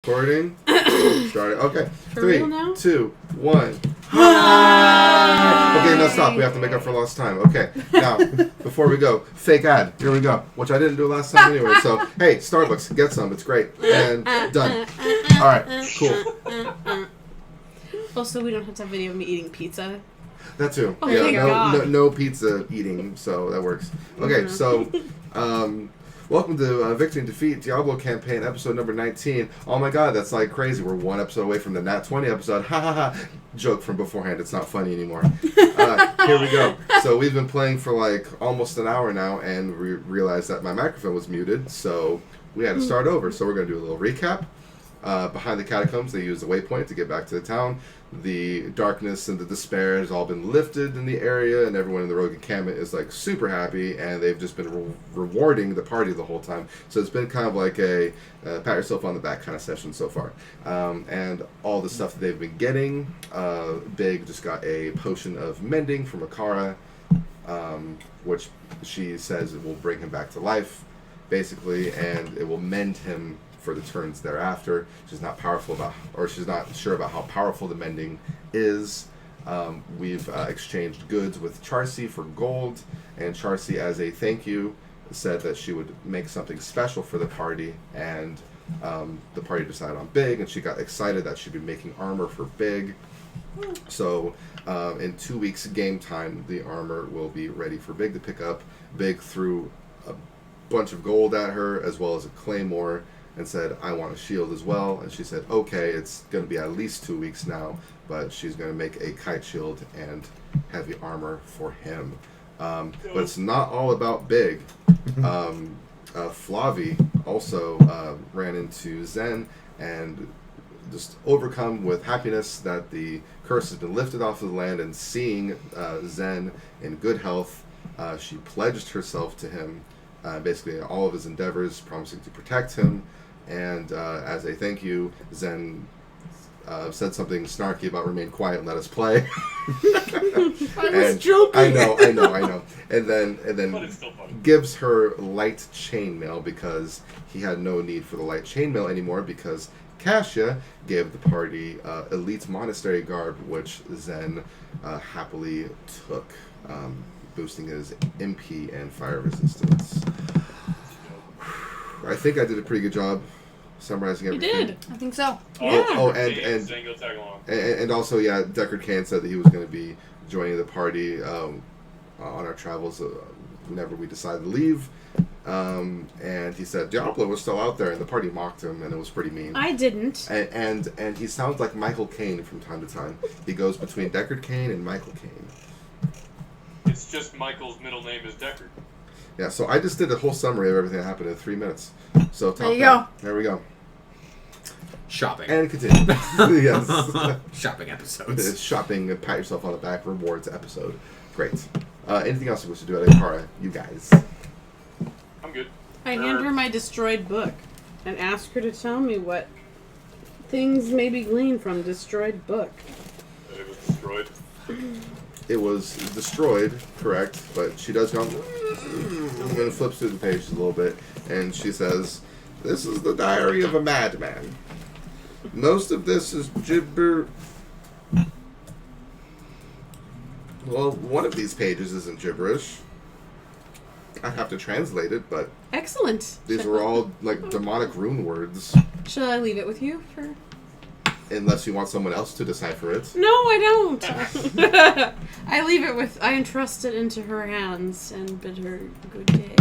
Recording. Starting. Okay. For 3, real now? 2, 1. Hi. Okay, now stop. We have to make up for lost time. Okay. Now, before we go, fake ad. Here we go. Which I didn't do last time anyway. So, hey, Starbucks, get some. It's great. And done. All right. Cool. Also, we don't have to have video of me eating pizza. That too. Oh, yeah. thank God. No pizza eating. So that works. Okay. So, welcome to Victory and Defeat Diablo Campaign, episode number 19. Oh my god, that's like crazy. We're one episode away from the Nat 20 episode. Ha ha ha. Joke from beforehand. It's not funny anymore. Here we go. So we've been playing for like almost an hour now, and we realized that my microphone was muted, so we had to start over. So we're going to do a little recap. Behind the catacombs, they used a waypoint to get back to the town. The darkness and the despair has all been lifted in the area, and everyone in the rogue encampment is like super happy, and they've just been rewarding the party the whole time. So it's been kind of like a pat yourself on the back kind of session so far. And all the stuff that they've been getting, Big just got a potion of mending from Akara, which she says it will bring him back to life, basically, and it will mend him for the turns thereafter. She's not sure about how powerful the mending is. We've exchanged goods with Charcy for gold, and Charcy, as a thank you, said that she would make something special for the party, and the party decided on Big, and she got excited that she'd be making armor for Big. So in 2 weeks game time, the armor will be ready for Big to pick up. Big threw a bunch of gold at her, as well as a claymore, and said, I want a shield as well. And she said, okay, it's going to be at least 2 weeks now, but she's going to make a kite shield and heavy armor for him. But it's not all about Big. Flavi also ran into Zen and just overcome with happiness that the curse has been lifted off of the land, and seeing Zen in good health, she pledged herself to him, basically all of his endeavors, promising to protect him. And as a thank you, Zen said something snarky about remain quiet and let us play. I was joking. I know. And then gives her light chainmail, because he had no need for the light chainmail anymore, because Kasia gave the party elite monastery garb, which Zen happily took, boosting his MP and fire resistance. I think I did a pretty good job summarizing everything. You did. I think so. Oh, and also, yeah, Deckard Cain said that he was going to be joining the party on our travels whenever we decided to leave. And he said Diablo was still out there, and the party mocked him, and it was pretty mean. I didn't. And he sounds like Michael Caine from time to time. He goes between Deckard Cain and Michael Caine. It's just Michael's middle name is Deckard. Yeah, so I just did a whole summary of everything that happened in 3 minutes. So there you go. There we go. Shopping. And continue. Yes. Shopping episodes. Shopping, pat yourself on the back, rewards episode. Great. Anything else you wish to do at Akara, you guys? I'm good. I hand her my destroyed book and ask her to tell me what things may be gleaned from destroyed book. That it was destroyed. It was destroyed, correct, but she does go and flips through the pages a little bit, and she says, this is the diary of a madman. Most of this is gibber... Well, one of these pages isn't gibberish. I have to translate it, but... Excellent. These were all, like, demonic rune words. Shall I leave it with you for... Unless you want someone else to decipher it. No, I don't. I leave it with... I entrust it into her hands and bid her good day.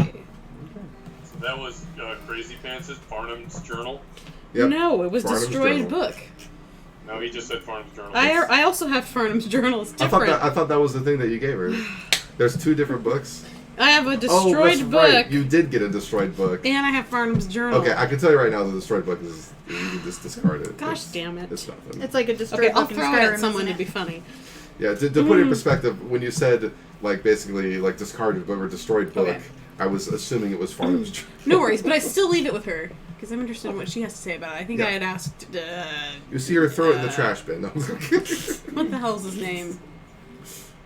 So that was Crazy Pants' Farnham's journal? Yep. No, it was Farnham's destroyed journal. book. No, he just said Farnham's journal. I also have Farnham's journal. It's different. I thought that was the thing that you gave her. There's 2 different books. I have a destroyed that's book. Right. You did get a destroyed book. And I have Farnham's journal. Okay, I can tell you right now the destroyed book is... You can just discard it. Gosh damn it. It's nothing. It's like a destroyed Okay, I'll book in throw it Skyrim, at someone isn't to be it? funny. Yeah, to put it in perspective, when you said, like, basically, like, discarded book or destroyed book, Okay. I was assuming it was Farnham's journal. No worries, but I still leave it with her. Because I'm interested in what she has to say about it. I think Yeah. I had asked... You see her throw it in the trash bin. what the hell's his name?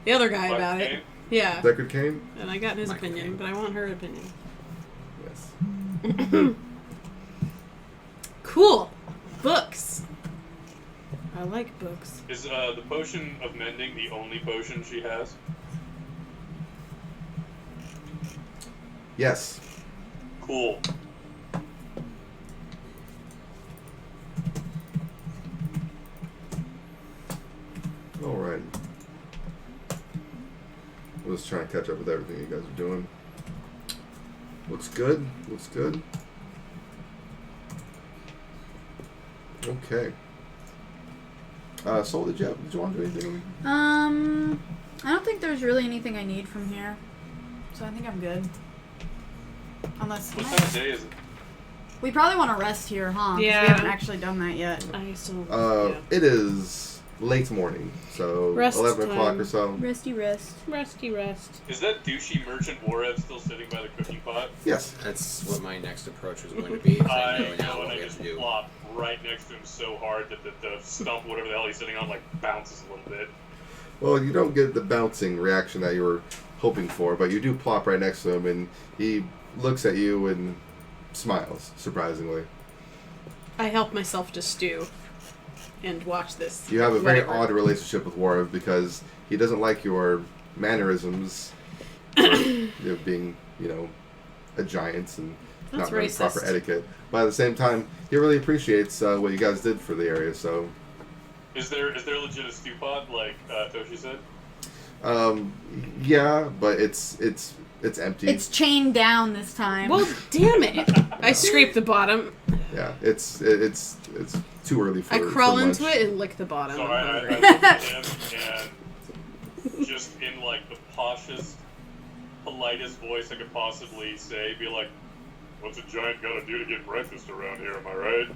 The other guy What, about it. Kane? Yeah. Deckard Cain? And I got his Michael opinion, Caine. but I want her opinion. Yes. Cool. Books. I like books. Is the potion of mending the only potion she has? Yes. Cool. Alright. I'm just trying to catch up with everything you guys are doing. Looks good. Looks good. Okay. Soul, did you want to do anything? I don't think there's really anything I need from here. So I think I'm good. Unless... What time of day is it? We probably want to rest here, huh? 'Cause Yeah. we haven't actually done that yet. I still. It is late morning, so Rest 11 o'clock time. or so. Resty rest. Resty rest. Is that douchey merchant Warhead still sitting by the cooking pot? Yes. That's what my next approach was going to be. 'Cause I know I now know, what and I we have just to do. flop right next to him so hard that the stump, whatever the hell he's sitting on, like bounces a little bit. Well, you don't get the bouncing reaction that you were hoping for, but you do plop right next to him, and he looks at you and smiles, surprisingly. I help myself to stew and watch this. You have a very Whatever. odd relationship with Warren because he doesn't like your mannerisms, of being, a giant and That's not really racist. proper etiquette. But at the same time, he really appreciates what you guys did for the area. So, Is there legit a stew pot like Toshi said? yeah, but it's empty. It's chained down this time. Well, damn it! I scrape the bottom. Yeah, it's too early for. I crawl for into lunch. it and lick the bottom. So I'm I hungry. look at him and just in like the poshest, politest voice I could possibly say, be like, "What's a giant gotta do to get breakfast around here? Am I right?"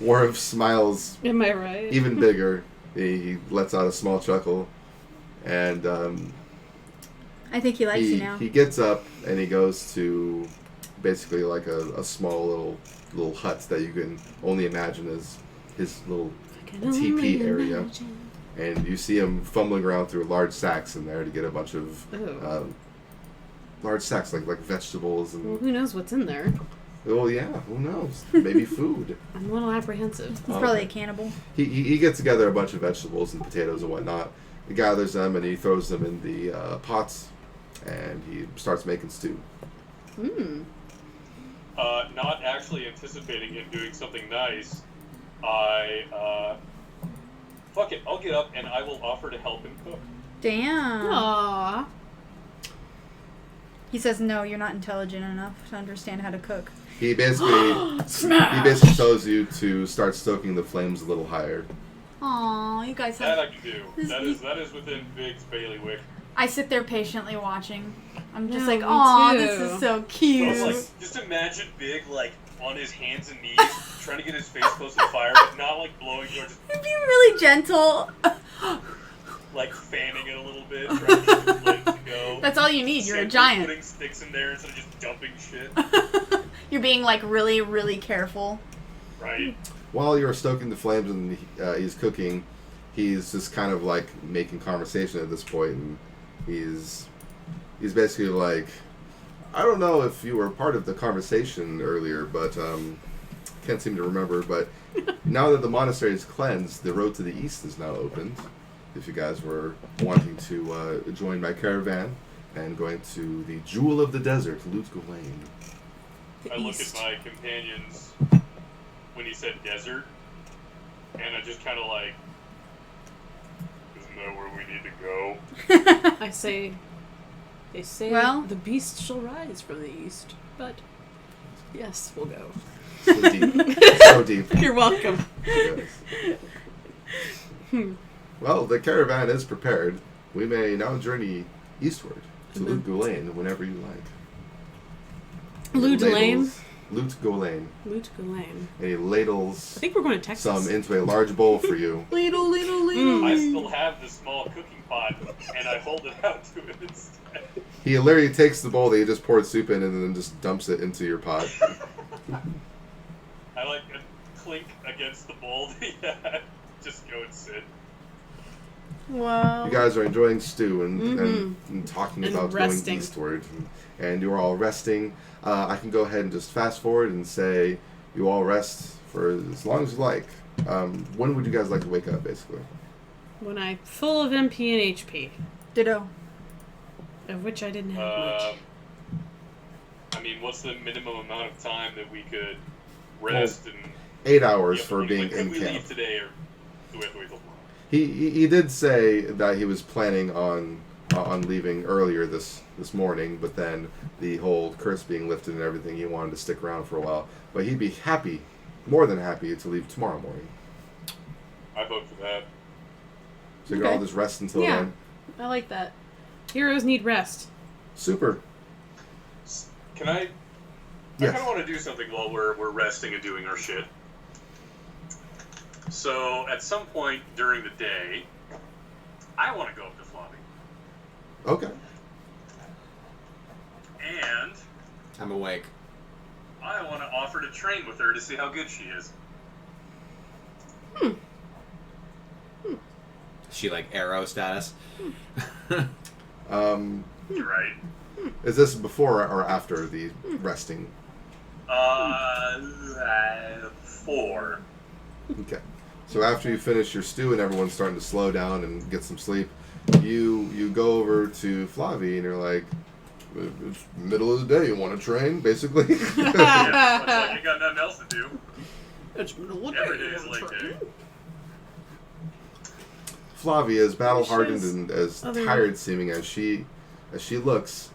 Warren smiles Am I right? even bigger. He lets out a small chuckle, and I think he likes you now. he gets up and he goes to basically like a small little hut that you can only imagine as his little TP area. And you see him fumbling around through large sacks in there to get a bunch of large sacks like vegetables Well, and who knows what's in there? yeah, who knows, maybe food. I'm a little apprehensive. He's probably a cannibal. He gets together a bunch of vegetables and potatoes and whatnot. He gathers them and he throws them in the pots, and he starts making stew. Not actually anticipating him doing something nice, I fuck it. I'll get up and I will offer to help him cook. Damn. Aww. He says, no, you're not intelligent enough to understand how to cook. He basically tells you to start stoking the flames a little higher. Aw, you guys That have... I can do. This- That is within Big's bailiwick. I sit there patiently watching. I'm just Yeah, like, me aw, too. this is so So cute. it's like, just imagine Big like on his hands and knees, trying to get his face close to the fire, but not like blowing you, or just He'd be really gentle. like fanning it a little bit, trying to get the flames to go. That's all you need. You're a Simply giant. Putting sticks in there instead of just dumping shit. You're being like really, really careful. Right. While you're stoking the flames and he's cooking, he's just kind of like making conversation at this point, and he's basically like, I don't know if you were part of the conversation earlier, but can't seem to remember. But now that the monastery is cleansed, the road to the east is now opened. If you guys were wanting to join my caravan and going to the Jewel of the Desert, Lut Gulain. The I look east. at my companions when he said desert, and I just kind of like, isn't that where we need to go? I say, they say Well- the beast shall rise from the east, but yes, we'll go. So deep. So deep. You're welcome. Yes. Well, the caravan is prepared. We may now journey eastward to Lut Gulain whenever you like. Lut Lane? Lut Gulain. Lut Gulain. And he ladles I think we're going to Texas. some into a large bowl for you. Little, little, little. I still have the small cooking pot, and I hold it out to him instead. He literally takes the bowl that you just poured soup in and then just dumps it into your pot. I like a clink against the bowl. Yeah, just go and sit. Wow. You guys are enjoying stew and talking And about resting. going eastward, and you're all resting. I can go ahead and just fast forward and say you all rest for as long as you like. When would you guys like to wake up, basically? When I'm full of MP and HP, Ditto. of which I didn't have much. I mean, what's the minimum amount of time that we could rest and 8 hours Yeah, for but being could in we camp. leave today, or do we have to wait till tomorrow? He did say that he was planning on leaving earlier this morning, but then the whole curse being lifted and everything, he wanted to stick around for a while. But he'd be happy, more than happy, to leave tomorrow morning. I vote for that. So you can all just rest until Yeah. then. I like that. Heroes need rest. Super. Can I? Yes. I kind of want to do something while we're resting and doing our shit. So at some point during the day, I want to go up to Flavie, Okay. and I'm awake. I want to offer to train with her to see how good she is. Is she like arrow status? Right? Is this before or after the resting? 4. Okay. So after you finish your stew and everyone's starting to slow down and get some sleep, you go over to Flavie and you're like, it's middle of the day, you want to train, basically? Yeah, it's like you got nothing else to do. It's Every day is like day. Flavie, as battle-hardened Wishes and as other- tired-seeming as she looks,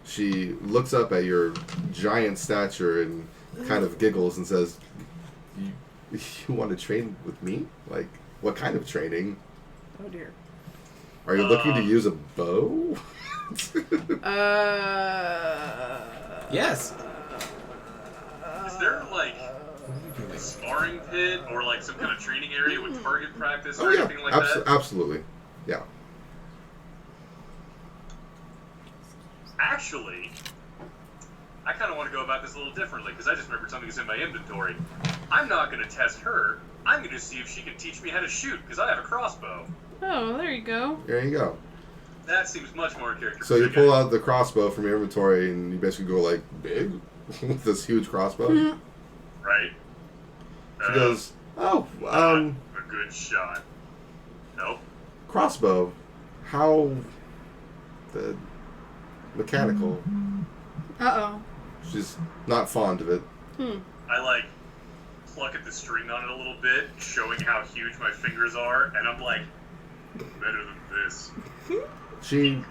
she looks up at your giant stature and kind of giggles and says, you want to train with me? Like, what kind of training? Oh dear. Are you looking to use a bow? Yes. Is there like a sparring pit or like some kind of training area with target practice or Oh, yeah. anything like that? Absolutely. Yeah. Actually, I kind of want to go about this a little differently because I just remembered something that's in my inventory. I'm not going to test her. I'm going to see if she can teach me how to shoot because I have a crossbow. Oh, there you go. There you go. That seems much more character. So you pull out the crossbow from your inventory and you basically go like, big? With this huge crossbow? Right? She goes, oh, a good shot. Nope. crossbow. How... the mechanical. Uh-oh. She's not fond of it. I like pluck at the string on it a little bit, showing how huge my fingers are, and I'm like, better than this. She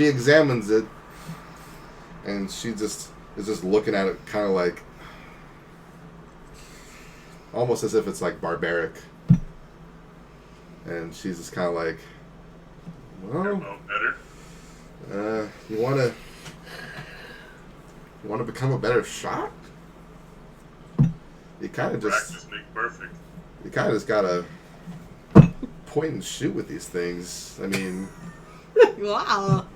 examines it, and she just is just looking at it, kind of like, almost as if it's like barbaric. And she's just kind of like, well, Better. you want to become a better shot? You kind of just Practice makes perfect. you kind of just gotta point and shoot with these things. I mean, Wow.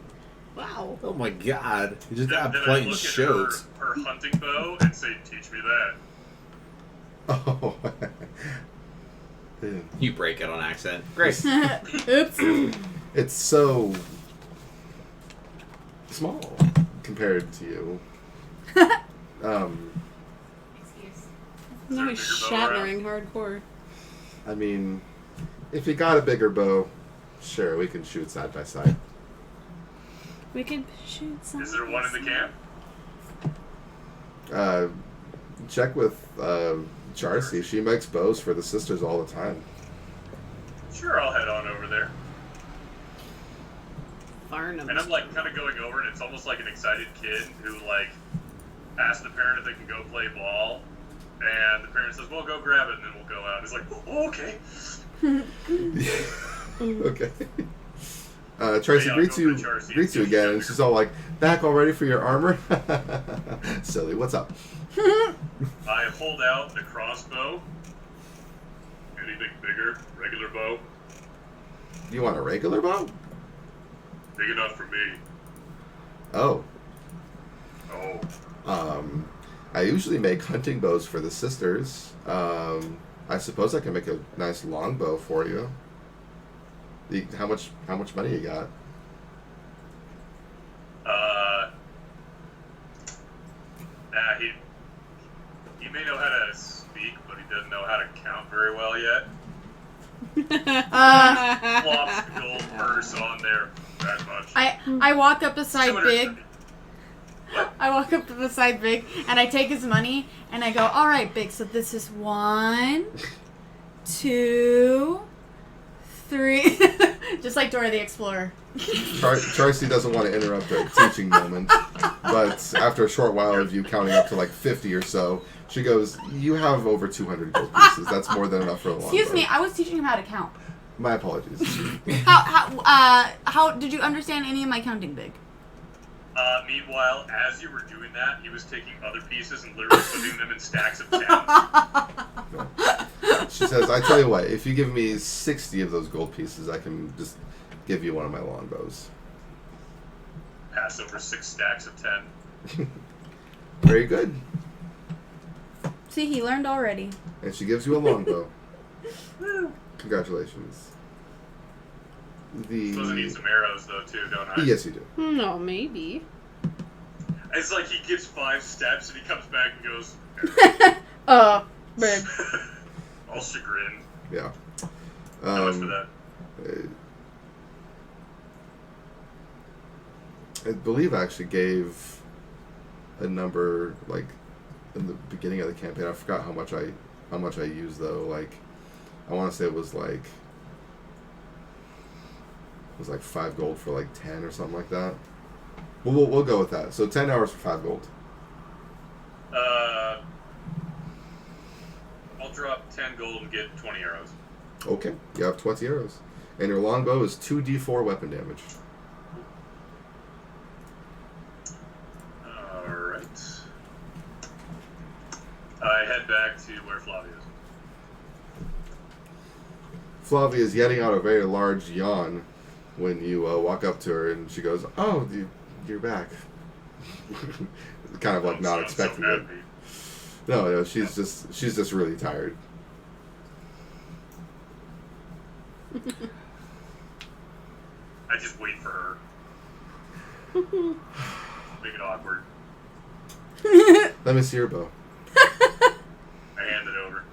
Wow. Oh my god. You just Then got I point and look at shoot. her hunting bow and say, teach me that. oh, You break it on accident. Great. Oops. it's so small compared to you. No, he's shattering hardcore. I mean, if you got a bigger bow, sure, we can shoot side by side. We can shoot some. Is there one in the camp? Check with Charcy. She makes bows for the sisters all the time. Sure, I'll head on over there. Farnham. And I'm like kind of going over, and it's almost like an excited kid who like asks the parent if they can go play ball, and the parent says, "Well, go grab it, and then we'll go out." And he's like, "Oh, okay." Okay. Tracy Yeah, greets go you for Charcy. greets you again, and she's all like, "Back already for your armor?" Silly. What's up? I pulled out the crossbow. Anything bigger? Regular bow? You want a regular bow? Big enough for me. Oh. Oh. I usually make hunting bows for the sisters. I suppose I can make a nice long bow for you. How much money you got? He may know how to speak, but he doesn't know how to count very well yet. Flops the gold purse on there that much. I walk up beside Big. 250. What? I walk up beside Big and I take his money and I go, all right, Big, so this is 1, 2, 3. Just like Dora the Explorer. Tracy doesn't want to interrupt a teaching moment, but after a short while of you counting up to like 50 or so, she goes, "You have over 200 gold pieces. That's more than enough for a longbow." Excuse me, I was teaching him how to count. My apologies. How did you understand any of my counting, Big? Meanwhile, as you were doing that, he was taking other pieces and literally putting them in stacks of 10. She says, "I tell you what, if you give me 60 of those gold pieces, I can just give you one of my longbows." Pass over 6 stacks of 10. Very good. See, he learned already. And she gives you a longbow. Congratulations. Supposed to need some arrows, though, too, don't I? Yes, you do. No, maybe. It's like he gets 5 steps and he comes back and goes, Big. all chagrined. Yeah. How much for that? I believe I actually gave a number like in the beginning of the campaign. I forgot how much I used though. Like I want to say it was like 5 gold for like 10 or something like that. We'll go with that. So 10 hours for 5 gold. I'll drop 10 gold and get 20 arrows. Okay, you have 20 arrows, and your longbow is 2d4 weapon damage. Alright. I head back to where Flavia is. Flavia is letting out a very large yawn when you walk up to her, and she goes, "Oh, you're back." Kind of like not expecting it. No, she's just really tired. I just wait for her. Make it awkward. Let me see your bow. I hand it over.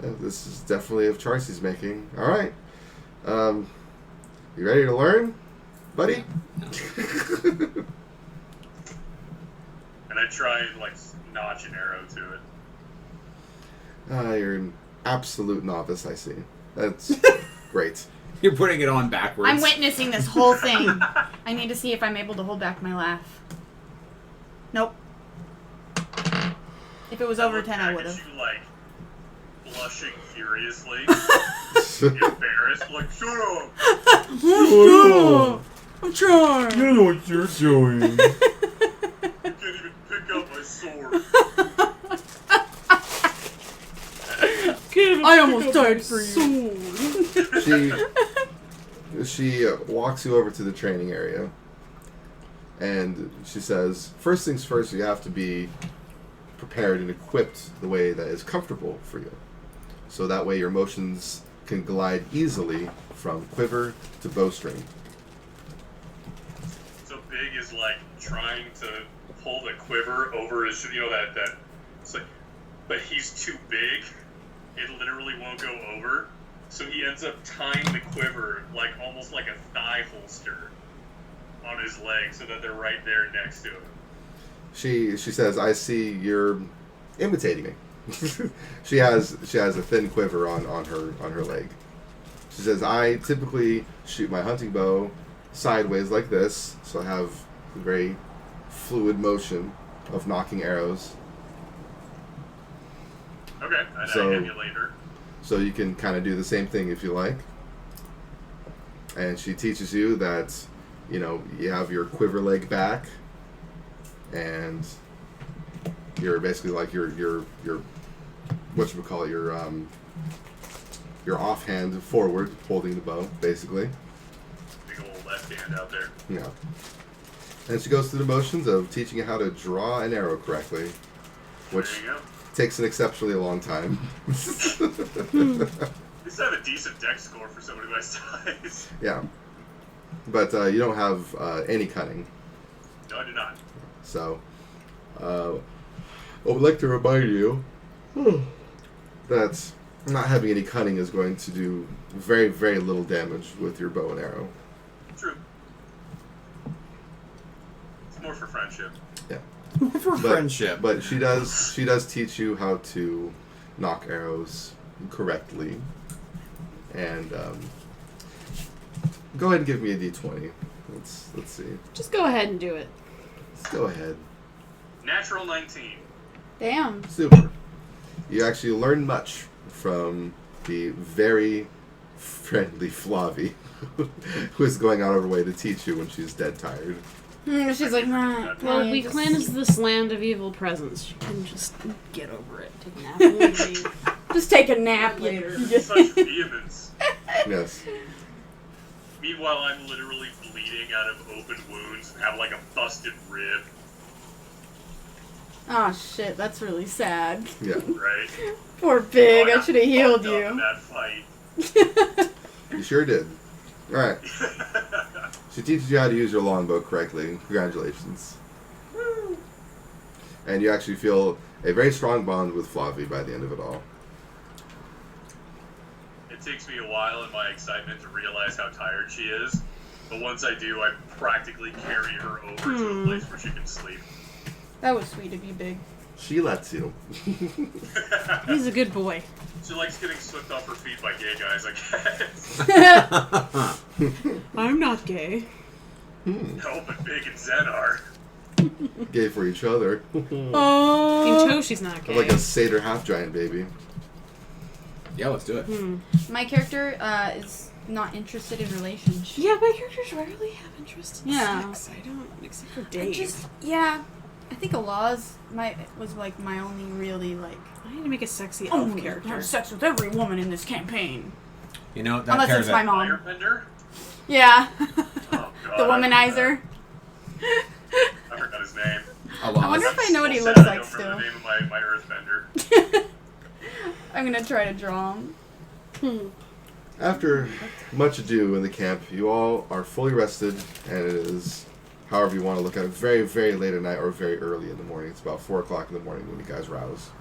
Yeah, this is definitely of Charcy's making. All right. You ready to learn, buddy? And I try and like notch an arrow to it. You're an absolute novice, I see. That's great. You're putting it on backwards. I'm witnessing this whole thing. I need to see if I'm able to hold back my laugh. Nope. If it was over 10, I would have. You like blushing furiously, embarrassed, like shut up. I'm trying. You know what you're doing. You can't even pick up my sword. I almost died for you. She walks you over to the training area, and she says, "First things first, you have to be prepared and equipped the way that is comfortable for you. So that way your motions can glide easily from quiver to bowstring." So Big is like trying to pull the quiver over his, that it's like, but he's too big. It literally won't go over. So he ends up tying the quiver like almost like a thigh holster on his leg so that they're right there next to him. She says, "I see you're imitating me." she has a thin quiver on her leg. She says, "I typically shoot my hunting bow sideways like this, so I have a very fluid motion of knocking arrows." Okay, I emulate her. So you can kind of do the same thing if you like. And she teaches you that, you have your quiver leg back, and you're basically like your whatchamacallit, your offhand forward holding the bow, basically. Big old left hand out there. Yeah. And she goes through the motions of teaching you how to draw an arrow correctly, which There you go. takes an exceptionally long time. least I have a decent dex score for somebody my size. Yeah. But you don't have any cunning. No, I do not. So, I would like to remind you that not having any cunning is going to do very, very little damage with your bow and arrow. True. It's more for friendship. For friendship. But she does teach you how to knock arrows correctly. And go ahead and give me a d20. Let's see. Just go ahead and do it. Let's go ahead. Natural 19. Damn. Super. You actually learn much from the very friendly Flavi, who is going out of her way to teach you when she's dead tired. She's like, Well, we cleanse this land of evil presence. You can just get over it. Take a nap and leave. just take a nap Later. Such vehemence. Yes. Meanwhile, I'm literally bleeding out of open wounds and have like a busted rib, Oh shit, that's really sad. Yeah. right? Poor pig, Oh, I should have healed fucked up in you. that fight. You sure did. Alright. She teaches you how to use your longbow correctly. Congratulations. And you actually feel a very strong bond with Flavi by the end of it all. It takes me a while in my excitement to realize how tired she is, but once I do, I practically carry her over to a place where she can sleep. That was sweet of you, Big. She lets you. He's a good boy. She likes getting swept off her feet by gay guys, I guess. I'm not gay. No, but Big and Zen are. Gay for each other. In Toshi's not gay. Like a satyr half-giant baby. Yeah, let's do it. My character is not interested in relationships. Yeah, my characters rarely have interest in Yeah. sex. I don't, except for Dave. I think Allah's was like my only really like. I need to make a sexy Oh, elf I'm character. gonna have sex with every woman in this campaign. You know, that Unless it's my mom. Firebender? Yeah. Oh, God. The womanizer. I forgot his name. I wonder if I know what he So looks sad I like don't still. remember the name of my earthbender. I'm gonna try to draw him. After much ado in the camp, you all are fully rested, and it is, however you want to look at it, very, very late at night or very early in the morning. It's about 4 o'clock in the morning when you guys rouse.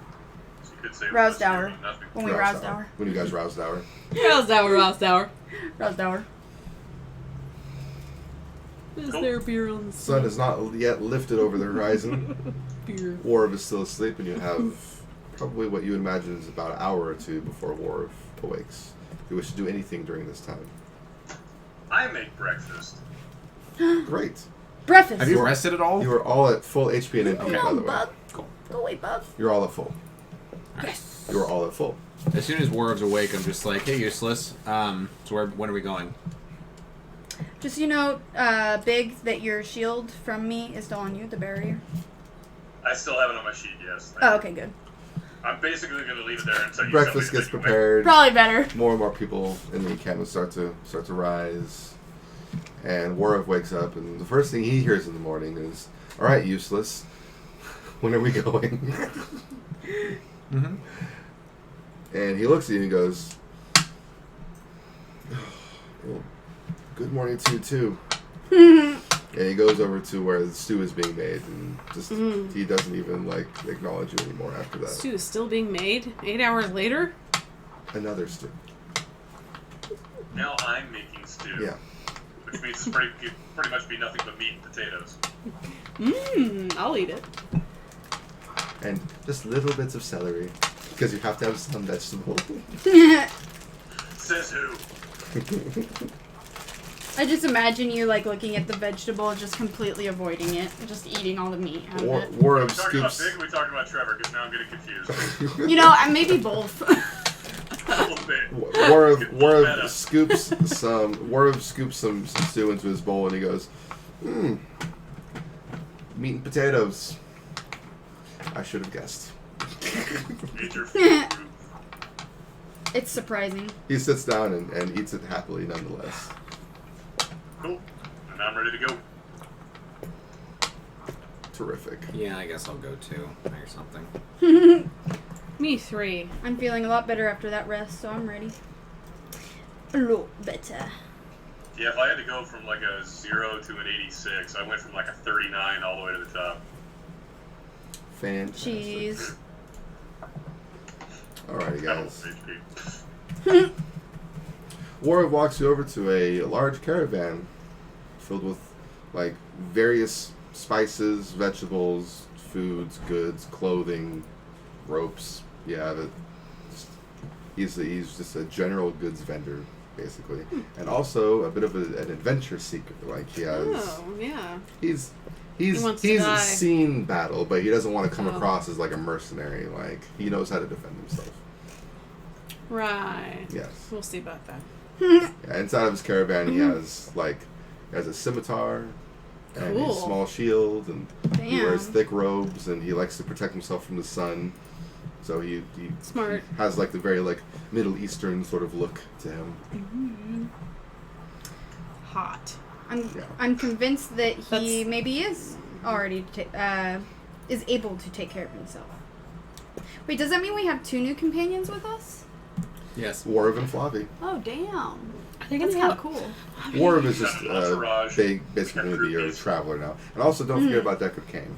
So you could say Roused we're hour. doing nothing. When we roused hour. When you guys roused hour. Roused hour, roused hour. Roused hour. Is Cool. there beer on the Sun has not yet lifted over the horizon. beer? Warv is still asleep, and you have probably what you imagine is about an hour or two before Warv awakes. If you wish to do anything during this time. I make breakfast. Great. Breakfast. Have you rested at all? You are all at full HP and MP, by the way. bub. Cool. Go away, bub. You're all at full. Yes. You are all at full. As soon as Warv's awake, I'm just like, hey, useless. So when are we going? Just Big, that your shield from me is still on you, the barrier. I still have it on my sheet, yes. Oh, okay, good. I'm basically going to leave it there until you Breakfast tell me gets to take it away. prepared. Probably better. More and more people in the encampment start to rise. And Warv wakes up, and the first thing he hears in the morning is, "All right, useless. When are we going?" Mm-hmm. And he looks at you and goes, "Well, good morning to you too." And he goes over to where the stew is being made, and just he doesn't even acknowledge you anymore after that. Stew is still being made 8 hours later? Another stew. Now I'm making stew. Yeah. Which means it's pretty much be nothing but meat and potatoes. I'll eat it. And just little bits of celery, because you have to have some vegetable. Says who? I just imagine you looking at the vegetable, just completely avoiding it, just eating all the meat out of it. Are we Warv talking about scoops. Big or are we talking about Trevor? Because now I'm getting confused. Maybe both. A little bit. Warv scoops some stew into his bowl, and he goes, meat and potatoes. I should have guessed. Major food. It's surprising. He sits down and eats it happily nonetheless. Cool. And I'm ready to go. Terrific. Yeah, I guess I'll go too, or something. Me 3. I'm feeling a lot better after that rest, so I'm ready. a lot better. Yeah, if I had to go from like a 0 to an 86, I went from like a 39 all the way to the top. Fantastic. Jeez. Alrighty, guys. HP. Warwick walks you over to a large caravan filled with like various spices, vegetables, foods, goods, clothing, ropes. Yeah, he's just a general goods vendor, basically, and also a bit of an adventure seeker. Like he has. Oh, yeah. He's wants to die. seen battle, but he doesn't want to come across as like a mercenary. Like he knows how to defend himself. Right. Yes. We'll see about that. Yeah, inside of his caravan, he has a scimitar and Cool. a small shield, and he Damn. wears thick robes, and he likes to protect himself from the sun. So he Smart. has like the very like Middle Eastern sort of look to him. Mm-hmm. Hot. I'm convinced that he That's- maybe is already is able to take care of himself. Wait, does that mean we have 2 new companions with us? Yes. Warv and Flavi. Oh, damn. They're That's gonna kind of cool. Warv is just Got an entourage. basically Got going to be your groupies. traveler now. And also, don't forget about Deckard Cain.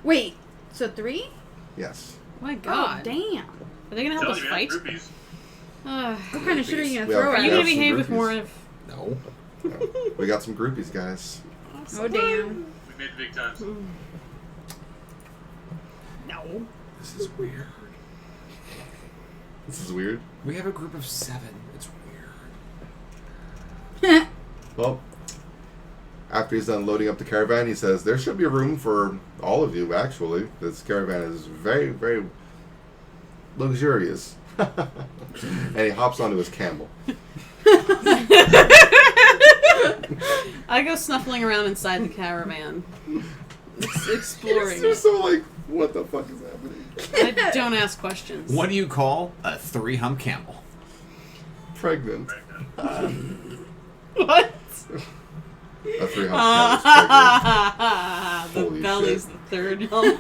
Wait, so 3? Yes. My God. Oh, damn. Are they gonna help Tell us you, man, fight? groupies. What kind of shit are you We gonna throw have- Are at you we gonna have some behave with groupies. more of? No. We got some groupies, guys. Oh, damn. We made the big times. No. This is weird. This is weird. We have a group of 7. It's weird. Well, after he's done loading up the caravan, he says, there should be room for all of you, actually. This caravan is very, very luxurious. And he hops onto his camel. I go snuffling around inside the caravan, exploring. He's just so like, what the fuck is happening? I don't ask questions. What do you call a 3-hump camel? Pregnant. What? A 3-hump camel is pregnant. The Holy belly's shit. the 3rd hump.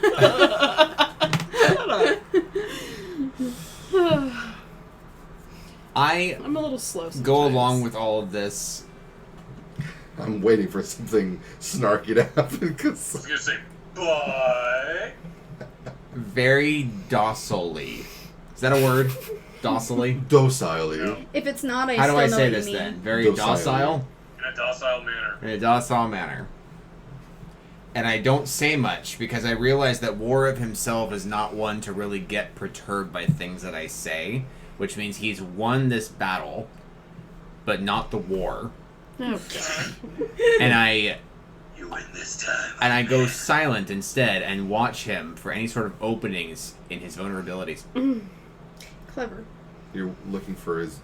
I'm a little slow sometimes. Go along with all of this. I'm waiting for something snarky to happen I because was gonna say, bye. Very docilely. Is that a word? Docilely? docilely. If it's not, I How do still I know say what this you mean. then? Very Docile. docile? In a docile manner. In a docile manner. And I don't say much because I realize that Warwick himself is not one to really get perturbed by things that I say, which means he's won this battle, but not the war. Oh God. And I You win this time. and I go silent instead and watch him for any sort of openings in his vulnerabilities. Clever. You're looking for his.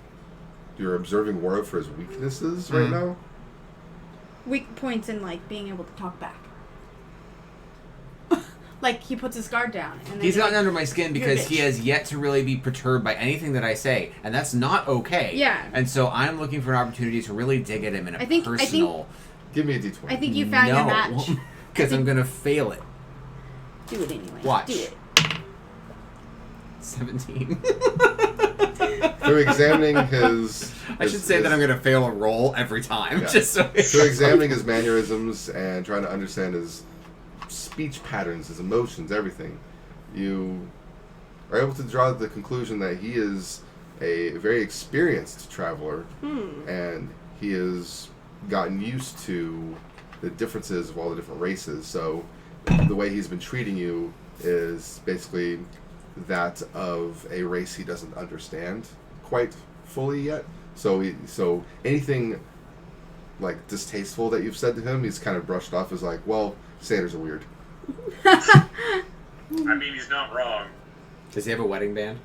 You're observing Warwick for his weaknesses right now? Weak points in, like, being able to talk back. Like, he puts his guard down. And then He's you're gotten like, under my skin "You're a because he bitch." has yet to really be perturbed by anything that I say, and that's not okay. Yeah. And so I'm looking for an opportunity to really dig at him in a I think- personal. Give me a d20. I think you found your match. Because I'm gonna fail it. Do it anyway. Watch. Do it. 17. Through examining his. I should say that I'm gonna fail a roll every time, Yeah. just so. Through examining his mannerisms and trying to understand his speech patterns, his emotions, everything, you are able to draw the conclusion that he is a very experienced traveler, and he has gotten used to the differences of all the different races. So the way he's been treating you is basically that of a race he doesn't understand quite fully yet. So anything like distasteful that you've said to him, he's kind of brushed off as like, well, satyrs are weird. I mean, he's not wrong. Does he have a wedding band?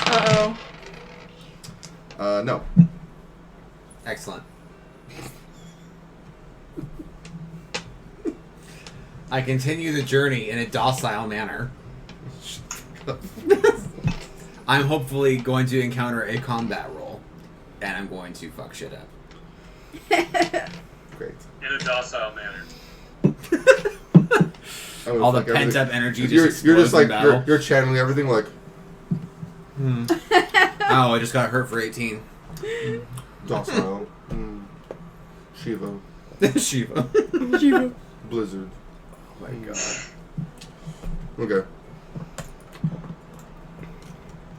Uh-oh. No. Excellent. I continue the journey in a docile manner. I'm hopefully going to encounter a combat roll, and I'm going to fuck shit up. Great. In a docile manner. I'm gonna All the fuck everything. pent up energy You're just just explodes like in battle. you're channeling everything like Oh, I just got hurt for 18. Docile. Shiva. Shiva. Blizzard. Oh my god. Okay.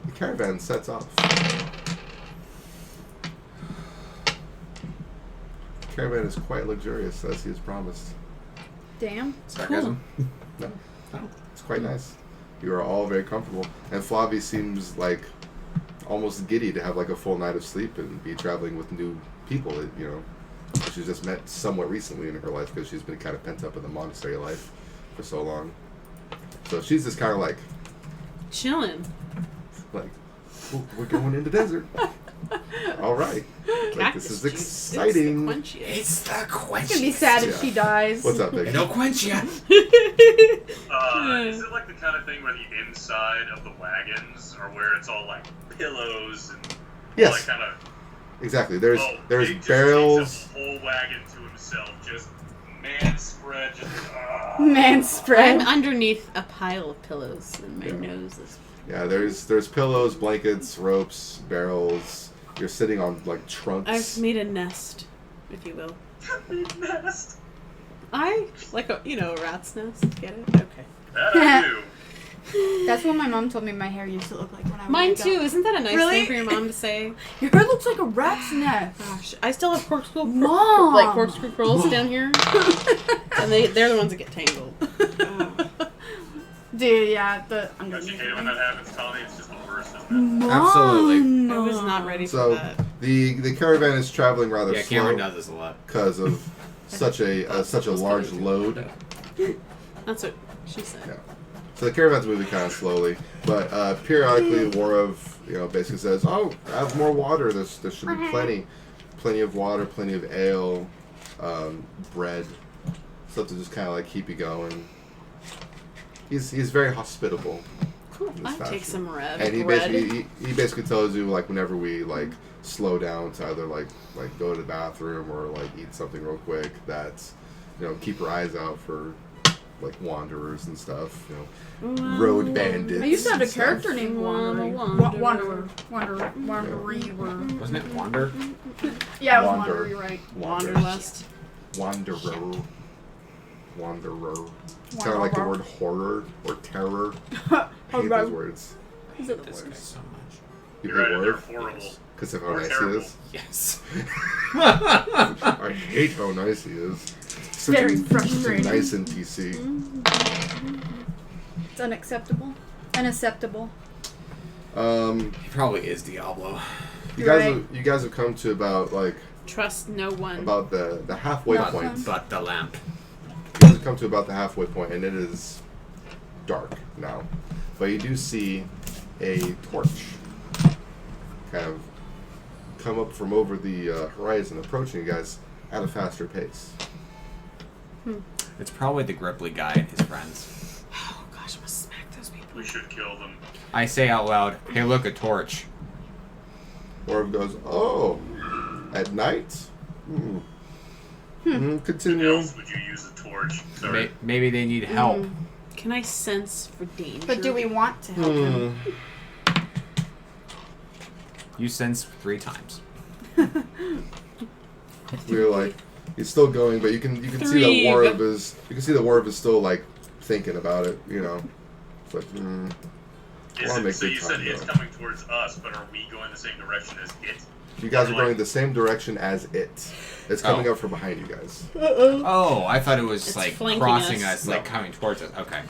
The caravan sets off. The caravan is quite luxurious, as he has promised. Damn. Sarcasm. No, it's quite nice. You are all very comfortable, and Flavi seems like almost giddy to have like a full night of sleep and be traveling with new people that she's just met somewhat recently in her life because she's been kind of pent up in the monastery life for so long. So she's just kind of like chilling. Like, we're going in the desert. All right. Like, this is exciting. It's the quench. It's gonna be sad if she dies. What's up, Vic? It'll quench ya. Is it like the kind of thing where the inside of the wagons are where it's all like pillows and Yes. all that kind of... Exactly. There's Big just barrels. takes a whole wagon to himself, just man spread, Man spread. I'm underneath a pile of pillows, and my nose is. Yeah, there's pillows, blankets, ropes, barrels. You're sitting on like trunks. I've made a nest, if you will. nest. I like a rat's nest. Get it? Okay. That I do. That's what my mom told me my hair used to look like when I was Mine wake too. up. Isn't that a nice Really? thing for your mom to say? Your hair looks like a rat's nest. Gosh, I still have corkscrew Mom! like corkscrew curls down here, and they're the ones that get tangled. Oh. Dude, yeah, Don't you hate it when that happens, Tommy? It's just the worst, isn't it? Mom. Absolutely. I was not ready for So that. the caravan is traveling rather Yeah, slow Cameron does this a lot. because of such a large load. That's what she said. Yeah. So the caravan's moving kind of slowly, but periodically Warov, basically says, "Oh, have more water. There should be plenty of water, plenty of ale, bread, stuff to just kind of like keep you going." He's very hospitable. Cool. in this I take fashion. some red And he bread. basically tells you like whenever we like slow down to either like go to the bathroom or like eat something real quick, that keep your eyes out for like wanderers and stuff, road bandits. I used to have a and stuff. character named Wanderer. Wanderer. Wanderer. Wasn't it Wander? Yeah, it was Wander. Wanderer, you're right. Wanderlust. Wanderer. It's kind of like the word horror or terror. I hate those words. I hate this guy so much. You You're right, hate they're word? horrible. Because of how Or nice terrible. he is. Yes. I hate how nice he is. Such Very a frustrating. nice NPC. It's unacceptable. Unacceptable. He probably is Diablo. You You're guys have come to about Trust no one. the halfway Not point. fun. But the lamp. You guys have come to about the halfway point, and it is dark now. But you do see a torch kind of come up from over the horizon, approaching you guys at a faster pace. It's probably the Gripply guy and his friends. Oh gosh, I'm gonna smack those people. We should kill them. I say out loud, "Hey, look, a torch." Orb goes, "Oh, at night? When Continue." else would you use a torch? Sorry. Maybe they need help. Can I sense for danger? But do we want to help him? You sense 3 times. We're like, he's still going, but you can see Three. that Warv is still like thinking about it. It's like, I'll make So good you time, said it's though. coming towards us, but are we going the same direction as it? You guys are Like- going the same direction as it. It's coming up from behind you guys. Oh, I thought it was It's like flanking crossing us. us, like No. coming towards us. Okay.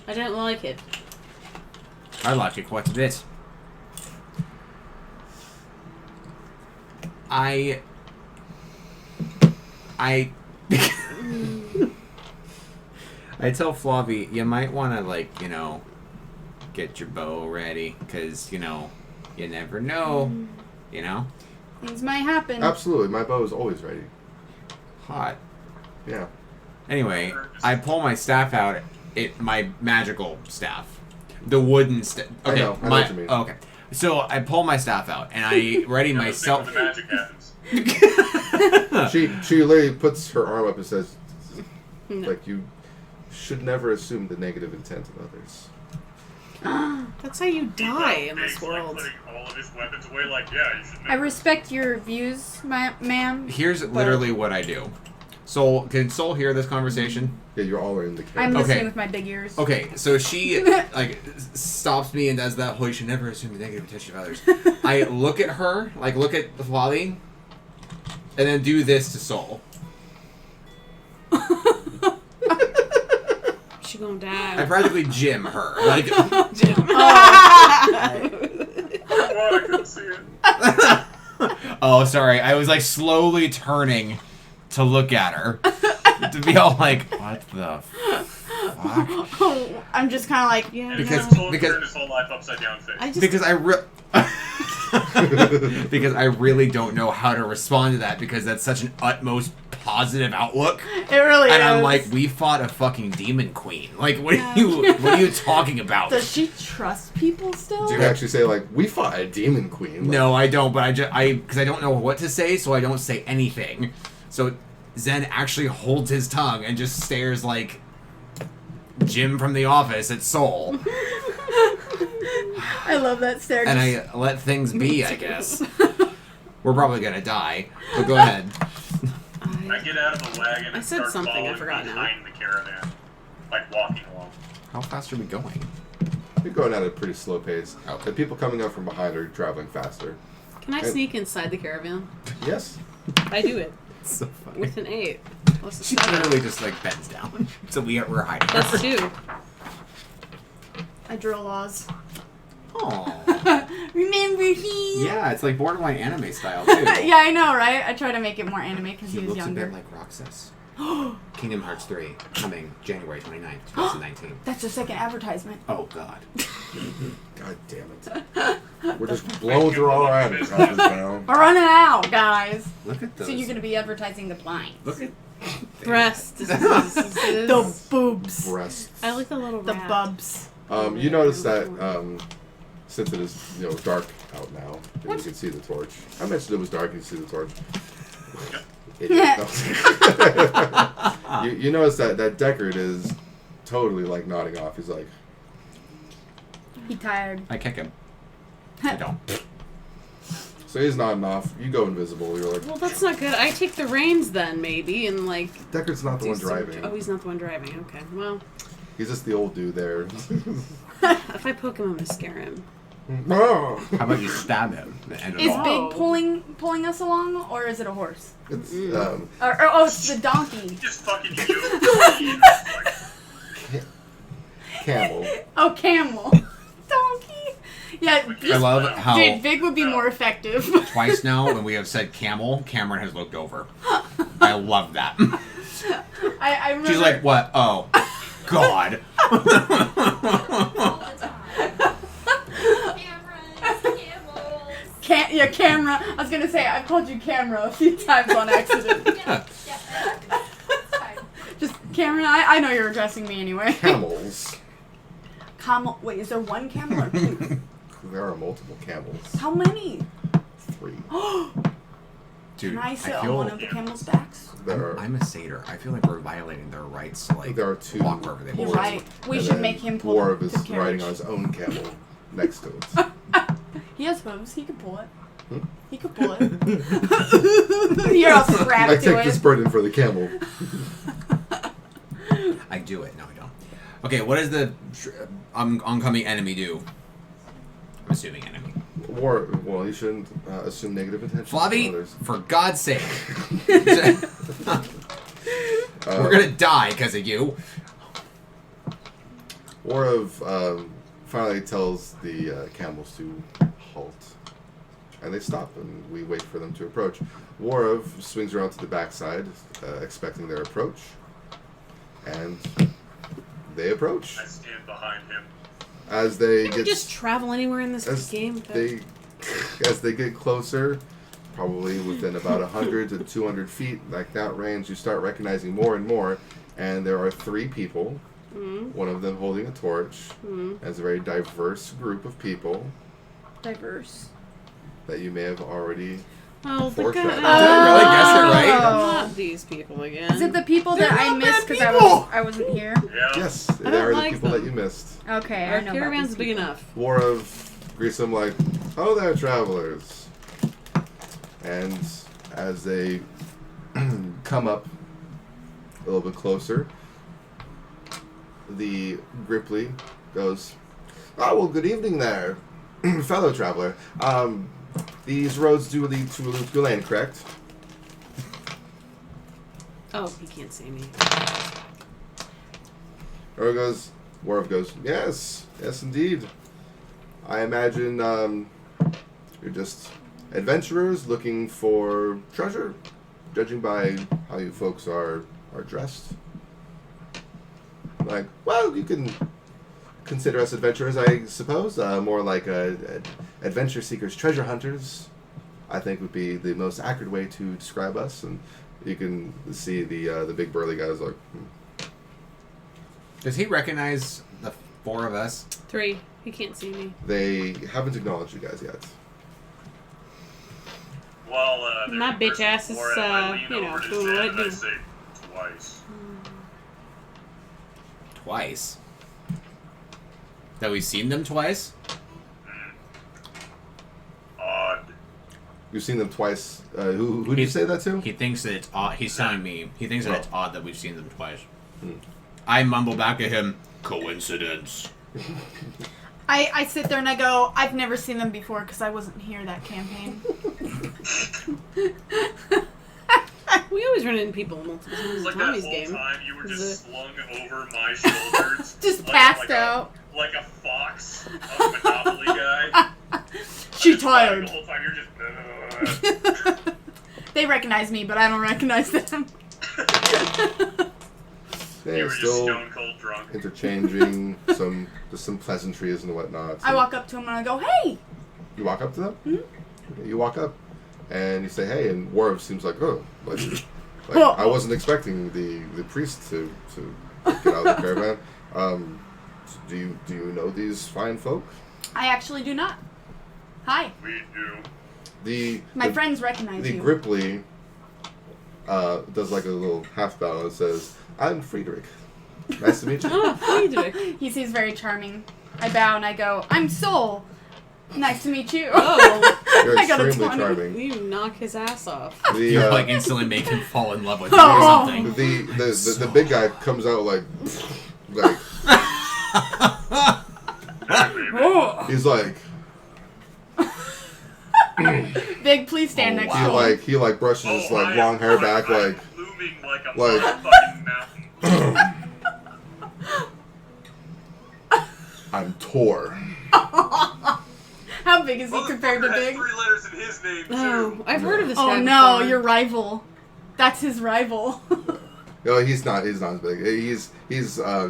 I don't like it. I like it quite a bit. I tell Flavi, you might want to get your bow ready, because you never know. Things might happen. Absolutely, my bow is always ready. Hot. Yeah. Anyway, I pull my staff out. My magical staff, the wooden staff. Okay, I know what you mean. Okay, so I pull my staff out and I ready That's myself. the magic happens. She literally puts her arm up and says, No. like, you should never assume the negative intent of others. That's how you die in this Big's, like, world. putting all of his weapons away, like, yeah, you should I never. respect your views, ma'am. Here's literally what I do. Soul, can Soul hear this conversation? Yeah, you're all in the camera. I'm listening Okay. with my big ears. Okay, so she like stops me and does that whole, you should never assume the negative attention of others. I look at her, like look at Flavi, and then do this to Soul. She gonna die. I practically Jim her. Like Jim. Oh, I couldn't see it. oh sorry, I was like slowly turning to look at her. To be all like, what the fuck? I'm just kind of like, Yeah, Because- no. because- Turn his whole life upside down face. I just Because because I really don't know how to respond to that because that's such an utmost positive outlook. it really is. And I'm like, we fought a fucking demon queen. Like, what are you talking about? Does she trust people still? Do you actually say, like, we fought a demon queen? Like, No, I don't. But because I don't know what to say, so I don't say anything. So Zen actually holds his tongue and just stares like Jim from The Office at Soul, I love that stare. and I let things be. I guess we're probably gonna die. So go ahead. I get out of the wagon I and said start something, I following forgot now. behind the caravan, like walking along. How fast are we going? You're going at a pretty slow pace. Okay. The people coming up from behind are traveling faster. Can I sneak inside the caravan? Yes. I do it It's so funny. with an 8. Plus a She 7. literally just like bends down, so we're hiding. That's 2. I draw laws. Oh. Remember he? Yeah, it's like borderline anime style too. Yeah, I know, right? I try to make it more anime because He he was looks a younger. bit like Roxas. Kingdom Hearts 3, coming January 29th, 2019. That's the second advertisement. Oh, God. God damn it. We're just blowing through all our advertisements now. We're running out, guys. Look at those. So you're gonna be advertising the blind. Look at... Breast. The boobs. Breasts. I like the little The rat. bubs. You notice that since it is dark out now, and you can see the torch. I mentioned it was dark. You can see the torch. Idiot. No. you notice that Deckard is totally like nodding off. He's like, He tired. I kick him. I don't. so he's nodding off. You go invisible. You're like, Well, that's not good. I take the reins then, maybe, and like. Deckard's not the do one some- driving. Oh, he's not the one driving. Okay. Well, He's just the old dude there. if I poke him, I'm gonna scare him. No. How about you stab him? The end of Is it all. Big pulling us along, or is it a horse? It's Oh, it's the donkey. Just fucking you. camel. Oh, camel. Donkey. Yeah, I love how dude, Big would be more effective. twice now when we have said camel, Cameron has looked over. I love that. I remember. She's like, what? Oh, God. Yeah, camera. I was gonna say I called you camera a few times on accident. Just Cameron. I know you're addressing me anyway. Camels. Camel. Wait, is there one camel or two? There are multiple camels. How many? 3. Dude, Can I sit on feel one of the camel's backs? There are. I'm a satyr. I feel like we're violating their rights to like There are 2 walk wherever they You're want. right. We and should then make him pull Dwarf the is carriage. riding on his own camel next to it. He has hooves. He could pull it. Hmm? He could pull it. You're all strapped I to take it. this burden for the camel. I do it. No, I don't. Okay, what does the oncoming enemy do? I'm assuming enemy. Well, you shouldn't assume negative intentions. from Flavi, others. for God's sake. We're gonna die because of you. Warov finally tells the camels to halt. And they stop, and we wait for them to approach. Warov swings around to the backside, expecting their approach. And they approach. I stand behind him. As they Can we get just travel anywhere in this game? as they get closer, probably within about 100 to 200 feet, like that range, you start recognizing more and more. And there are 3 people, one of them holding a torch. It's a very diverse group of people Diverse. that you may have already Oh, the Forecast. guy. Did I really guess it right? Not these people again. Is it the people that I missed because I wasn't here? Yeah. Yes, I they don't are like the people them. that you missed. Okay, Our I know caravan's about big these enough. War of greets them like, "Oh there, travelers," and as they come up a little bit closer, the Gripply goes, "Oh well, good evening there, fellow traveler. These roads do lead to Gulain, correct?" Oh, he can't see me. Warv goes, yes, indeed. I imagine you're just adventurers looking for treasure, judging by how you folks are dressed. Like, well, you can consider us adventurers, I suppose. More like adventure seekers, treasure hunters, I think would be the most accurate way to describe us. And you can see the big burly guys like, Does he recognize the four of us? 3. He can't see me. They haven't acknowledged you guys yet. Well, My bitch ass is, you know, doing what it I do. say twice. Twice. That we've seen them twice? Odd. You've seen them twice. Who did you say that to? He thinks that it's odd. He's telling me. He thinks that it's odd that we've seen them twice. Hmm. I mumble back at him, coincidence. I sit there and I go, I've never seen them before because I wasn't here that campaign. We always run into people multiple times It's in like that Tommy's whole game. time you were Is just it- slung over my shoulders. Just like- passed like out. Like a fox, a Monopoly guy. She Just flying tired. The whole time you're just... They recognize me, but I don't recognize them. They you are were just still stone cold drunk. interchanging some pleasantries and whatnot. I walk up to him and I go, hey! You walk up to them? Mm-hmm. Okay, you walk up and you say, hey, and Warv seems like, oh, like Oh. I wasn't expecting the priest to get out of the caravan. Do you know these fine folk? I actually do not. Hi. We do. My friends recognize The you. Gripply does like a little half bow and says, I'm Friedrich. Nice to meet you. Oh, Friedrich. He seems very charming. I bow and I go, I'm Soul. Nice to meet you. Oh, You're I got a extremely 20. charming. you knock his ass off. The, You like instantly make him fall in love with you Oh. or something. the big guy comes out like Oh. he's like Big, please stand Oh, next wow. to me. he brushes his like I long am- hair back I'm like looming like a like- motherfucking mountain. I'm Tor. How big is he compared to Motherfucker has Big? 3 letters in his name too. Oh, I've heard of this guy Oh no, before. your rival. That's his rival. No, he's not as big. He's a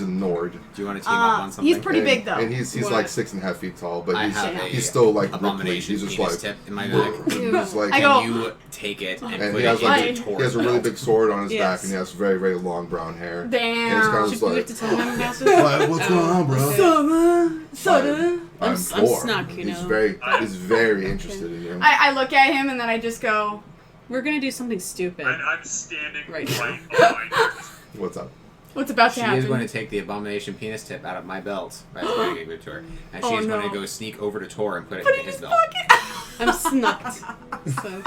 Nord. Do you want to team up on something? he's pretty And- big though. And he's What? like 6.5 feet tall, but I he's have a he's still like Ripley. abomination He's just penis like tip in my bag. he's like I go- Can you take it and and put he has it in like your he torso? has a really big sword on his Yes. back, and he has very very long brown hair. And it's kind Damn. of Should just we have like to tell him about this? What- what's going on, bro? Okay. Soda. I'm I'm Tor. snuck, you He's know. he's very interested in him. I look at him and then I just go, We're gonna do something stupid. And I'm standing Right. right behind her. What's up? what's about to She happen? is going to take the abomination penis tip out of my belt. That's going to give it to her. And Oh, she's going no. to go sneak over to Tor and put it Put into it in his his belt. pocket. I'm snucked. So.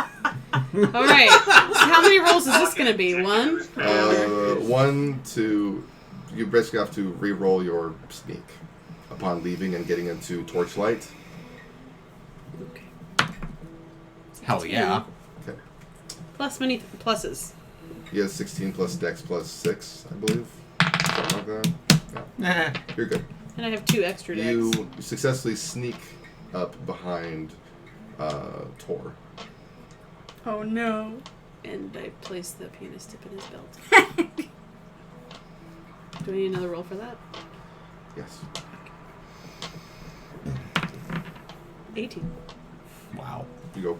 Alright. So how many rolls is this gonna be? 1? 1 to you basically have to re-roll your sneak upon leaving and getting into torchlight. Okay. Hell yeah. Okay. Plus many pluses. He has 16 plus Dex plus 6, I believe. Something like that. Yeah. Nah. You're good. And I have 2 extra decks. You successfully sneak up behind Tor. Oh no. And I place the penis tip in his belt. Do we need another roll for that? Yes. 18. Wow. You go.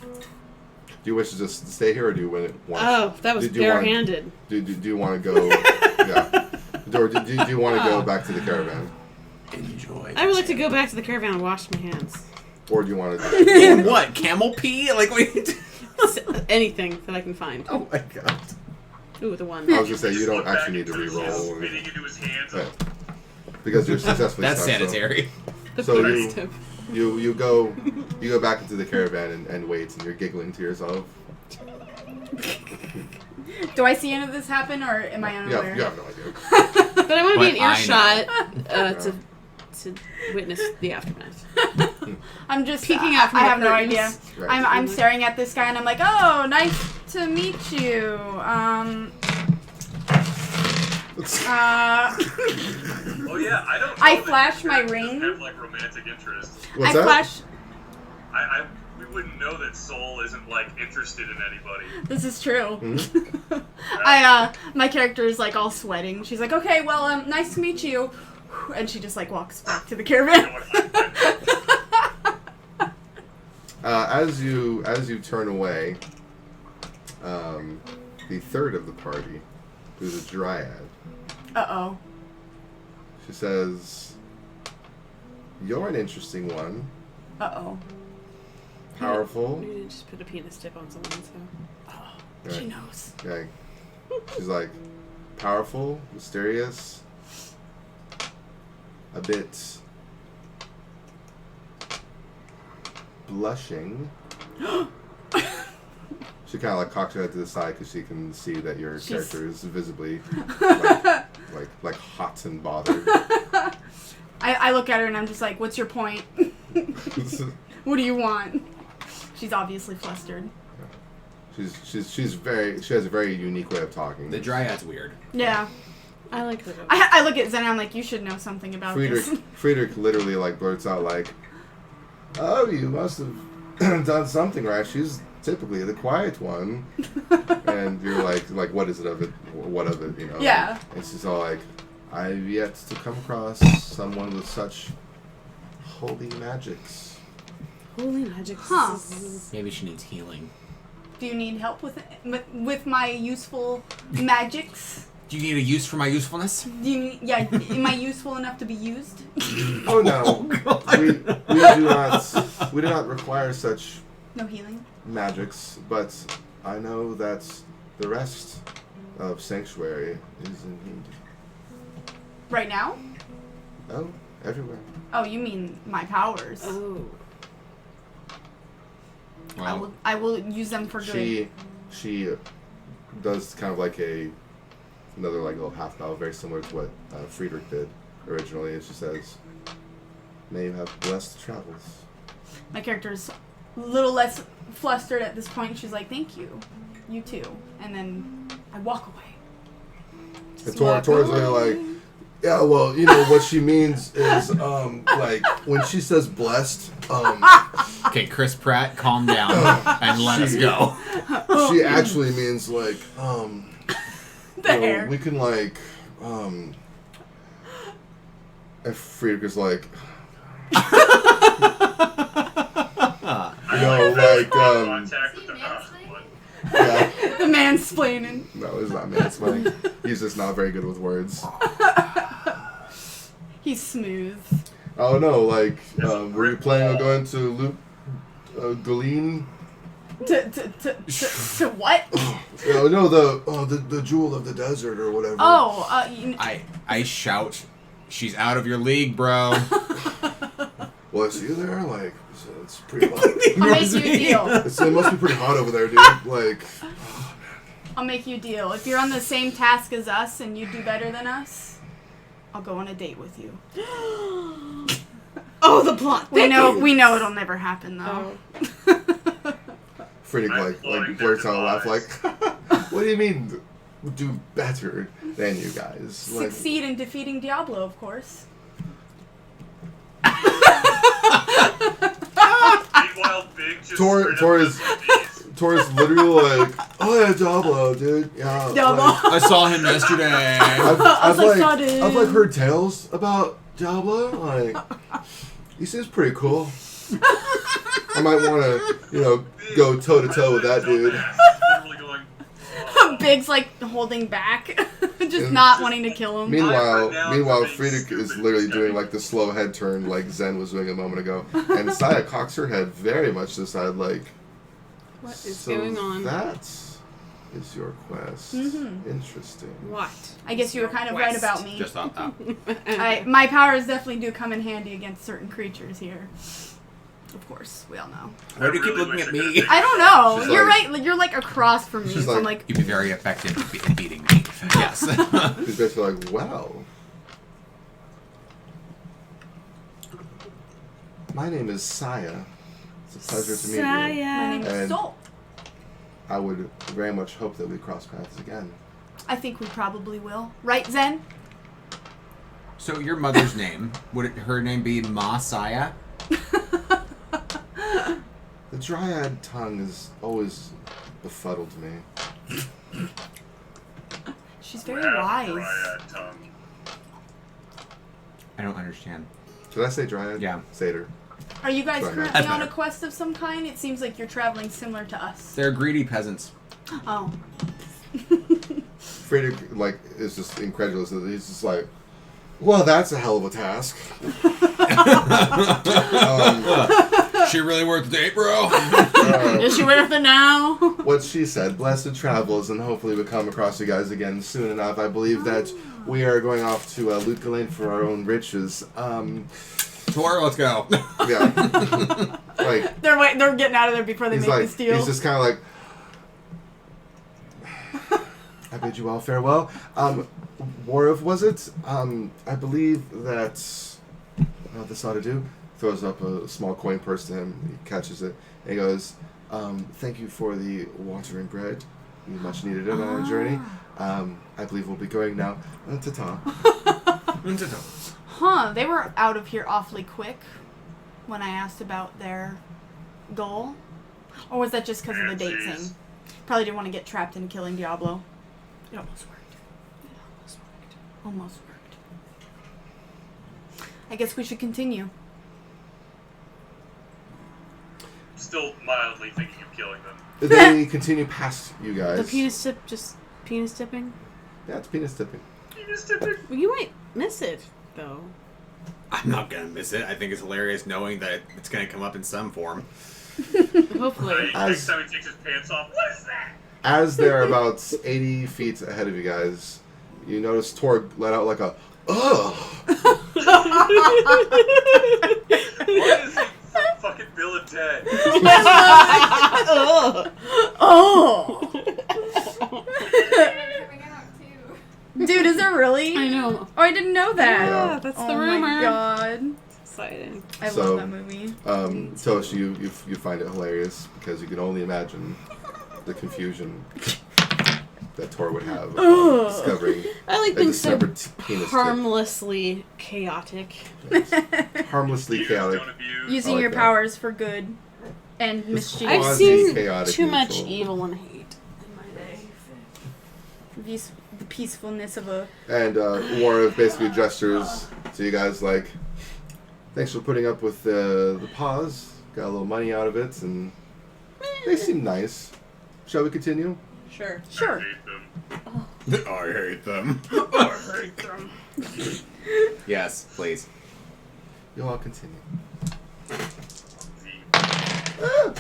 Do you wish to just stay here, or do you want to? Oh, that was do you want- barehanded. Do you want to go? Yeah. Or do you want to go back to the caravan? Enjoy. I would like to go back to the caravan and wash my hands. Or do you want to do What? Camel pee? Like, wait. Anything that I can find. Oh my god. Ooh, the one. I was going to say, you Just don't look back actually need to into his re-roll. spitting into his hands. Yeah. Because you're successfully That's stuck, so- sanitary. The So first tip. You go back into the caravan and wait, and you're giggling to yourself. Do I see any of this happen, or am I You unaware? have no idea. But I want to be in But I earshot to witness the aftermath. I'm just Peeking out from I the have no curtains. idea. Right. I'm staring at this guy and I'm like, oh, nice to meet you. Oh yeah, I don't. Know I that flash my Jared ring. doesn't have like romantic interest. What's I that? flash. We wouldn't know that Soul isn't like interested in anybody. This is true. Mhm. My character is like all sweating. She's like, okay, well, nice to meet you, and she just like walks back to the You know caravan. what? As you turn away, the third of the party, who's a dryad, Uh-oh. she says, "You're an interesting one. Uh-oh. Powerful." We didn't just put a penis tip on someone, so. Yeah. She knows. Yeah. She's like, powerful, mysterious, a bit blushing. She kind of like cocks her head to the side because she can see that your character is visibly like hot and bothered. I look at her and I'm just like, what's your point? What do you want? She's obviously flustered. She has a very unique way of talking. The dryad's weird. Yeah. I like her. I look at Zen and I'm like, you should know something about this. Friedrich literally like blurts out like, "Oh, you must have done something right. She's typically the quiet one." And you're like, what is it of it? What of it? You know? Yeah. And she's all like, "I've yet to come across someone with such holy magics." Holy magic. Huh. Maybe she needs healing. Do you need help with my useful magics? Do you need a use for my usefulness? Am I useful enough to be used? Oh no, God. we do not require such No healing? magics, but I know that the rest of Sanctuary is in need. Right now? Oh, everywhere. Oh, you mean my powers. Oh. Well, I will use them for good. She does kind of like another like little half bow, very similar to what Friedrich did originally, and she says, "May you have blessed travels." My character's a little less flustered at this point. She's like, thank you. You too. And then I walk away. And Tor's really like, yeah, well, you know what she means is like when she says blessed, okay, Chris Pratt, calm down and let us go. she actually means like The you know, hair. we can like and Friedrich is like, Contact with the what? yeah. The mansplaining. No, it's not mansplaining. He's just not very good with words. He's smooth. Oh no, like were you planning on going to Luke Galeen? To what? No, the jewel of the desert or whatever. Oh, I shout, she's out of your league, bro. Well, I see you there. Like, it's pretty hot. I'll make you a deal. It must be pretty hot over there, dude. Like, I'll make you a deal. If you're on the same task as us and you do better than us, I'll go on a date with you. Oh, the plot. We know it'll never happen though. Oh. Friedrich like blurts out a laugh like, "What do you mean, do better than you guys?" Like, Succeed in defeating Diablo, of course. Meanwhile, Big just Tor's literally like, "Oh yeah, Diablo, dude. Yeah, Diablo. like, I saw him yesterday. I've saw it. like heard tales about Diablo. Like, he seems pretty cool. I might want to, go toe to toe with that dude." Literally going, Big's like holding back, just not wanting to kill him. Meanwhile, something Friedrich is stupid literally is doing coming. like the slow head turn like Zen was doing a moment ago, and Saya cocks her head very much to the side like. What is So going on? that is your quest. Interesting. What? I guess you were kind of right about me. Just thought that. My powers definitely do come in handy against certain creatures here. Of course, we all know. Why do you keep really looking wish at I me? could've I don't know. She's You're like- right. You're like across from me. She's So I'm like- like, You'd be very effective at beating me. Yes. He's basically like, well, my name is Saya. It's a pleasure to meet you. my name is And- Soul. I would very much hope that we cross paths again. I think we probably will. Right, Zen? So your mother's name, her name be Masaya? The dryad tongue is always befuddled me. She's very Have wise. dryad tongue. I don't understand. Did I say dryad? Yeah. Satyr. Are you guys Sorry, currently That's on a better. quest of some kind? It seems like you're traveling similar to us. They're greedy peasants. Oh. Friedrich, like, is just incredulous. He's just like, well, that's a hell of a task. She really worth the date, bro? Is she worth it now? What she said, blessed travels, and hopefully we'll come across you guys again soon enough. I believe that we are going off to Lutgelain for our own riches. Tor, let's go. Yeah. Like, They're getting out of there before they he's make like, this deal. he's just kind of like, I bid you all farewell. Warov, was it? I believe that this ought to do. Throws up a small coin purse to him. He catches it. And he goes, thank you for the water and bread. We much needed it on our journey. I believe we'll be going now. Ta-ta. Huh, they were out of here awfully quick when I asked about their goal. Or was that just because of the date Jeez. thing? Probably didn't want to get trapped into killing Diablo. It almost worked. Almost worked. I guess we should continue. Still mildly thinking of killing them. They continue past you guys. The penis tip, just penis tipping? Yeah, it's penis tipping. You just did it. Well, you might miss it, though. I'm not gonna miss it. I think it's hilarious knowing that it's gonna come up in some form. Hopefully. Next time he takes his pants off, what is that? As they're about 80 feet ahead of you guys, you notice Torg let out like a, ugh. What is he? Fucking Bill and Ted. Oh! Coming out too. Dude, is there really? I know. Oh, I didn't know that. Yeah. That's Oh the rumor. my god. Exciting. I So, love that movie. Tosh, you find it hilarious because you can only imagine the confusion that Tor would have upon discovering I like a being so dismembered penis tip. harmlessly chaotic. Harmlessly Use, chaotic. don't abuse. Using I like your that. powers for good and It's mischief. I've Quasi seen chaotic too much neutral. evil and hate in my day. The peacefulness of a... And Warren basically gestures to you guys like, thanks for putting up with the pause. Got a little money out of it, and they seem nice. Shall we continue? Sure. Sure. I hate them. I hate them. I hate them. Yes, please. You'll all continue.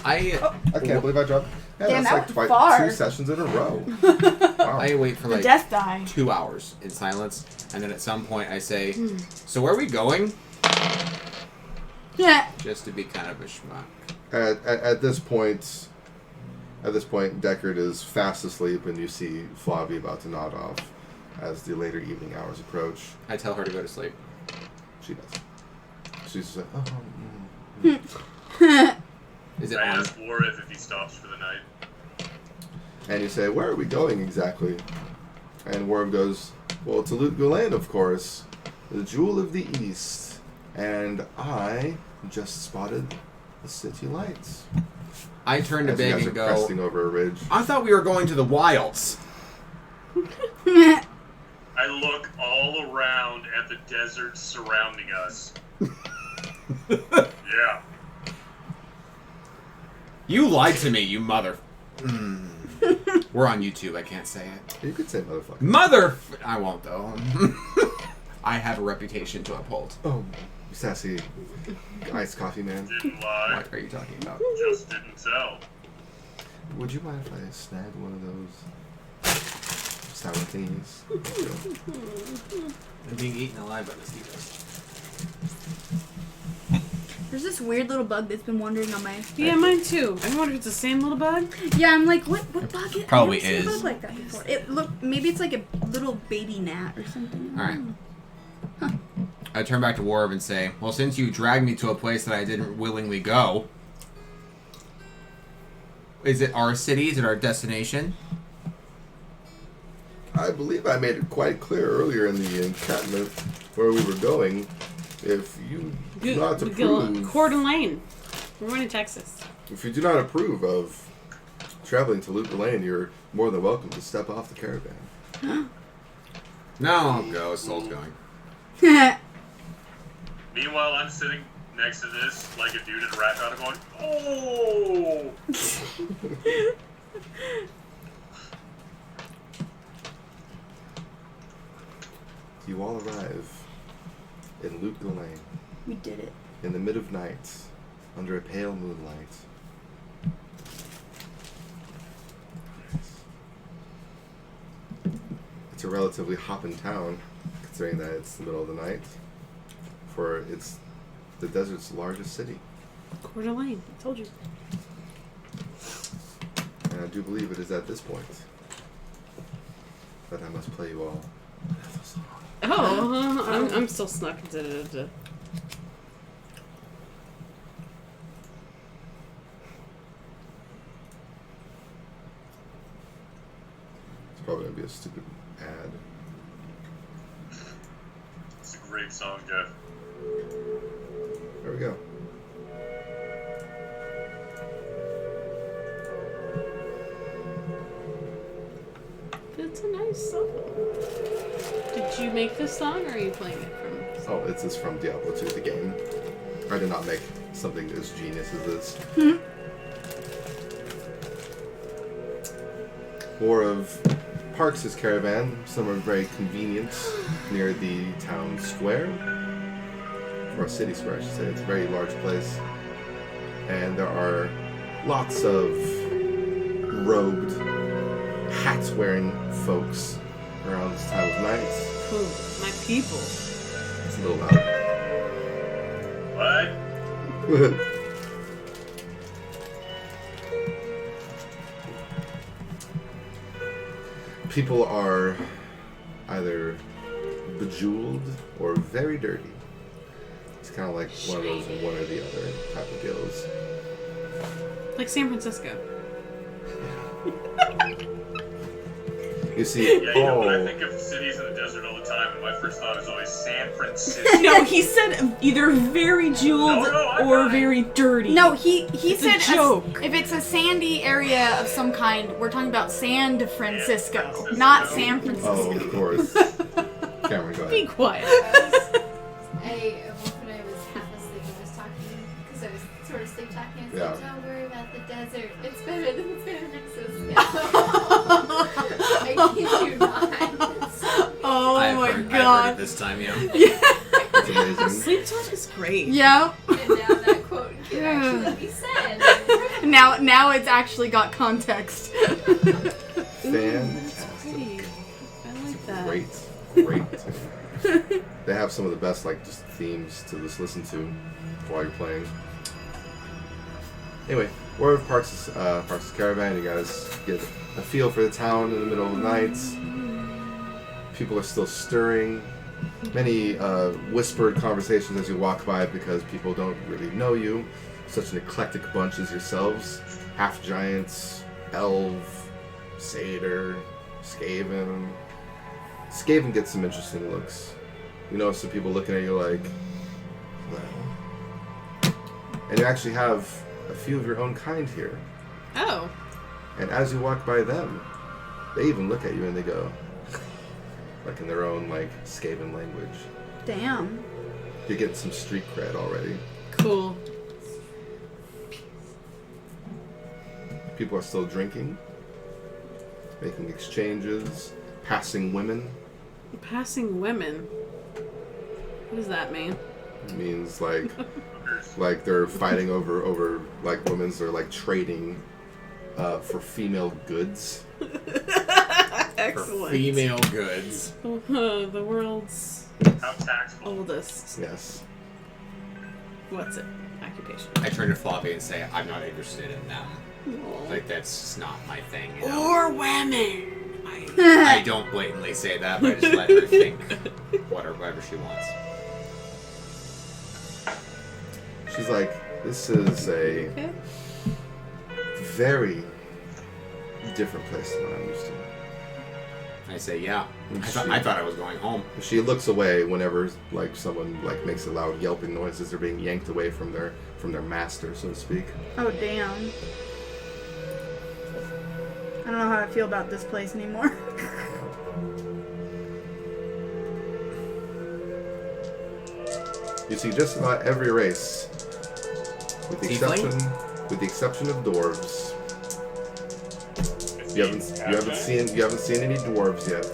I I can't believe I dropped. Yeah, Damn, that's that like was far. 2 sessions in a row. Wow. I wait for The like death die. 2 hours in silence, and then at some point I say, "So where are we going?" Yeah. Just to be kind of a schmuck. At this point, Deckard is fast asleep, and you see Flavie about to nod off as the later evening hours approach. I tell her to go to sleep. She does. She's just like, oh. Is it I on? ask Warif if he stops for the night. And you say, where are we going exactly? And Worm goes, well, to Lutgelain, of course. The Jewel of the East. And I just spotted the city lights. I turn to As you Big guys are and go, cresting over a ridge. I thought we were going to the wilds. I look all around at the desert surrounding us. Yeah. You lied to me, you mother... We're on YouTube. I can't say it. You could say motherfucker. I won't though. I have a reputation to uphold. Oh, sassy iced coffee man. Didn't lie. What are you talking about? Just didn't tell. Would you mind if I snagged one of those sour thingies? I'm being eaten alive by mosquitoes. There's this weird little bug that's been wandering on my. Yeah, mine too. I wonder if it's the same little bug. Yeah, I'm like, what bug is? Probably I've never seen a is. bug like that before. Maybe it's like a little baby gnat or something. All right. I turn back to Warv and say, well, since you dragged me to a place that I didn't willingly go, is it our city? Is it our destination? I believe I made it quite clear earlier in the encampment where we were going. If you do not approve, Coeur d'Alene. We're going to Texas. if you do not approve of traveling to Loop Lane, you're more than welcome to step off the caravan. No, I'll go. Soul's going. Meanwhile, I'm sitting next to this like a dude in a rat powder going, oh! You all arrive in Loop Lane We did it. in the mid of night, under a pale moonlight. It's a relatively hopping town, considering that it's the middle of the night. For it's the desert's largest city, Coeur d'Alene. I told you. and I do believe it is at this point that I must play you all another song. Oh, I'm still snuck. It's probably gonna be a stupid ad. It's a great song, Jeff. There we go. It's a nice song. Did you make this song, or are you playing it from? Oh, it's this from Diablo 2, the game. I did not make something as genius as this. War of Parks' caravan. Some are very convenient near the town square. Or city square, I should say. It's a very large place. And there are lots of robed, hat-wearing folks around this time of night. Cool. My people. It's a little loud. What? People are either bejeweled or very dirty. It's kind of like one of those one or the other type of deals. Like San Francisco. You see, Yeah, you know, when I think of cities in the desert all the time, and my first thought is always San Francisco. No, he said either very jeweled I'm or not. very dirty. No, he It's said a joke. if it's a sandy area of some kind, we're talking about San Francisco, Francisco. not San Francisco. oh, of course. Cameron, go Be ahead. quiet. When I was half asleep, I was talking because I was sort of sleep talking. I said, Yeah. "Don't worry about the desert. It's better than San Francisco." I kid you not. Oh I've my heard god. it this time, yeah. That's amazing. Sleep talk is great. Yeah. And now that quote can actually be said. Now it's actually got context. Fantastic. Pretty. I like that. Great. They have some of the best, like, just themes to just listen to while you're playing. Anyway, War of Parks' caravan. You guys get a feel for the town in the middle of the night. People are still stirring. Many whispered conversations as you walk by because people don't really know you. Such an eclectic bunch as yourselves. Half giants, elf, satyr, skaven. Skaven gets some interesting looks. You know, some people looking at you like, well. And you actually have a few of your own kind here. Oh. And as you walk by them, they even look at you and they go, like in their own, like, Skaven language. Damn. You're getting some street cred already. Cool. People are still drinking. making exchanges, passing women. Passing women. What does that mean? It means like they're fighting over like women's. They're like trading for female goods. Excellent. For female goods. The world's How tactful. oldest. Yes. What's it? Occupation. I turn to Floppy and say, I'm not interested in them. Aw. Like, that's just not my thing, you know? Or women. I don't blatantly say that, but I just let her think whatever she wants. She's like, this is a Okay. very different place than what I'm used to. I say, yeah. I thought I was going home. She looks away whenever like someone like makes a loud yelping noise as they're being yanked away from their master, so to speak. Oh, damn. I don't know how I feel about this place anymore. You see just about every race, with the J-Pfleg? exception of dwarves. You haven't seen any dwarves yet.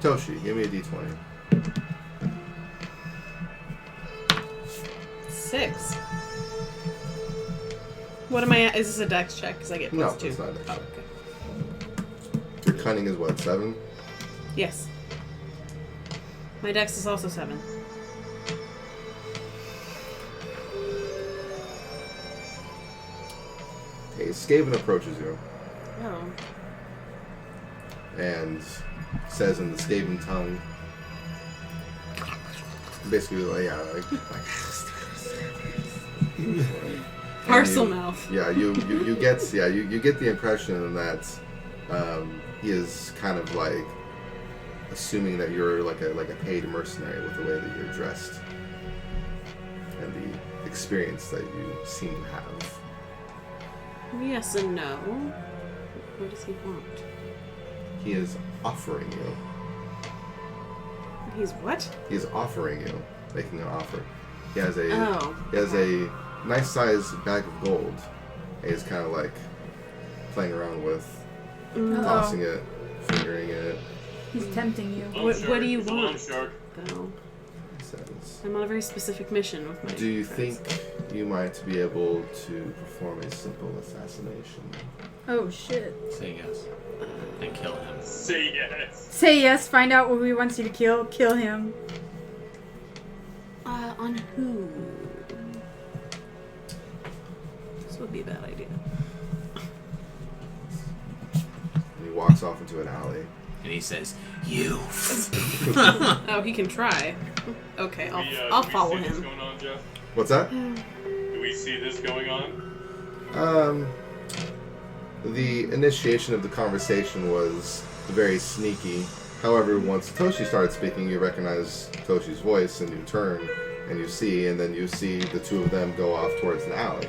Toshi, give me a d20. 6. What am I at? Is this a dex check? Because I get No, plus 2. it's not a dex Oh, check. okay. Your cunning is what, 7? Yes. My dex is also 7. A Skaven approaches you Oh. and says in the Skaven tongue, basically, like Parcel you- mouth. Yeah, you get the impression that he is kind of like assuming that you're like a paid mercenary with the way that you're dressed and the experience that you seem to have. Yes and no. What does he want? He is offering you. He's what? He is offering you, making an offer. He has a Oh. he has a nice sized bag of gold. And he's kind of like playing around with, tossing it, fingering it. He's tempting you. Loan What shark. do you It's a loan want? shark. Though. He says, I'm on a very specific mission with my "Do you friends. think you might be able to perform a simple assassination?" Oh, shit. Say yes. And kill him. Say yes. Say yes, find out what he wants you to kill him. On who? This would be a bad idea. And he walks off into an alley. And he says, you. Oh, he can try. Okay, I'll Do we follow see this him. going on, Jeff? What's that? Do we see this going on? The initiation of the conversation was very sneaky. However, once Toshi started speaking, you recognize Toshi's voice, and you turn, and you see the two of them go off towards an alley.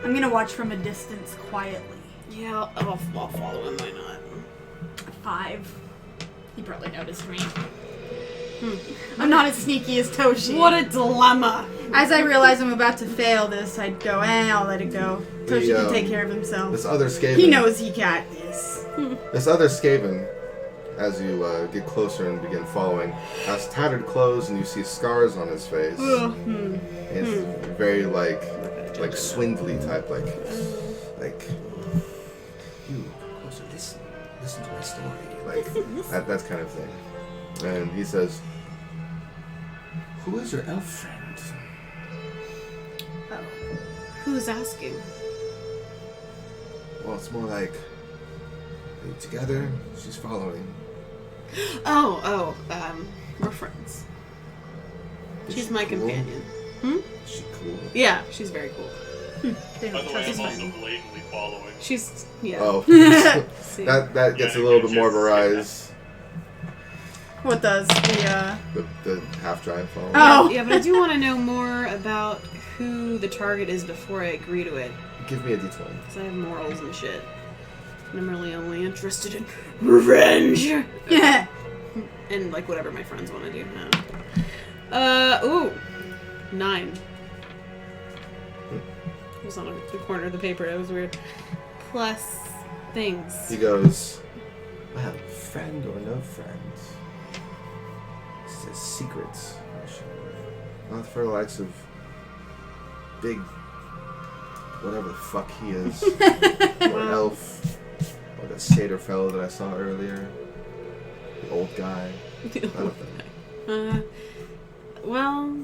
I'm gonna watch from a distance quietly. Yeah, I'll follow him. Why not? 5. He probably noticed me. I'm not as sneaky as Toshi. What a dilemma! As I realize I'm about to fail this, I'd go, I'll let it go. Toshi can take care of himself. This other Skaven. He knows he got this. This other Skaven, as you get closer and begin following, has tattered clothes, and you see scars on his face. It's very like swindly type, like you come closer, listen to my story, like that kind of thing. And he says, "Who is your elf friend?" Who's asking? Well, it's more like, are you together? She's following. We're friends. Is She's she my cool? companion. Is she cool? Yeah, she's very cool. They By don't the way, trust I'm him. also blatantly following. She's Oh, See. that gets a little bit more of a rise. What does The half giant follow. Oh. Yeah, but I do want to know more about who the target is before I agree to it. Give me a d20. Because I have morals and shit. And I'm really only interested in revenge. Yeah. And like whatever my friends want to do. Ooh. 9. It was on the corner of the paper. It was weird. Plus things. He goes, well, friend or no friend? It says secrets. Not for the likes of big, whatever the fuck he is. Or an elf. Or the satyr fellow that I saw earlier. The old guy. None of them. Well...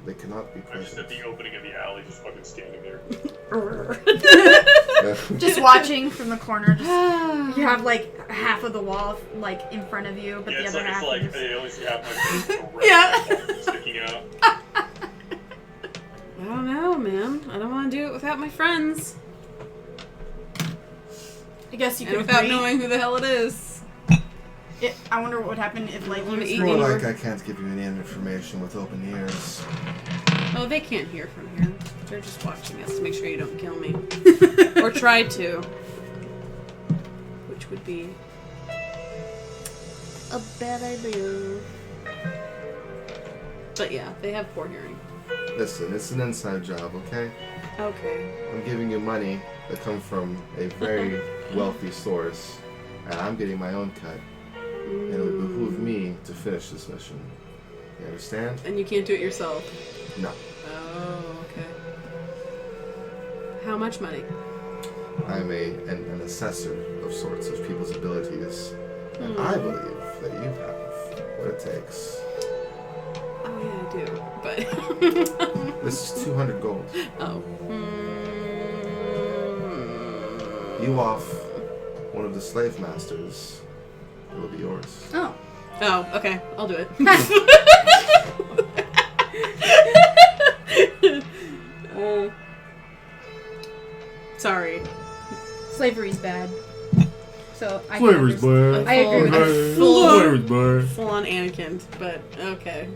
They cannot be I'm just at present. the opening of the alley, just fucking standing there. Just watching from the corner. Just, you have like half of the wall like in front of you, but Yeah, the it's other like, half. it's like is- they only see half my face. Yeah. Sticking out. I don't know, man. I don't want to do it without my friends. I guess you And could without agree. knowing who the hell it is. I wonder what would happen if like wanna you eat More more. like I can't give you any information with open ears. Oh, they can't hear from here. They're just watching us to make sure you don't kill me. Or try to. Which would be a bad idea. But yeah, they have poor hearing. Listen, it's an inside job, okay? Okay. I'm giving you money that comes from a very wealthy source, and I'm getting my own cut. And it would behoove me to finish this mission. You understand? And you can't do it yourself. No. Oh, okay. How much money? I'm an assessor of sorts of people's abilities, and I believe that you have what it takes. Oh yeah, I do. But This is 200 gold. oh. You off one of the slave masters. It will be yours. Oh. Oh, okay. I'll do it. Sorry. Slavery's bad. So I Flavor's can bad. I agree with that. Flavor's bad. Full on Anakin, but okay.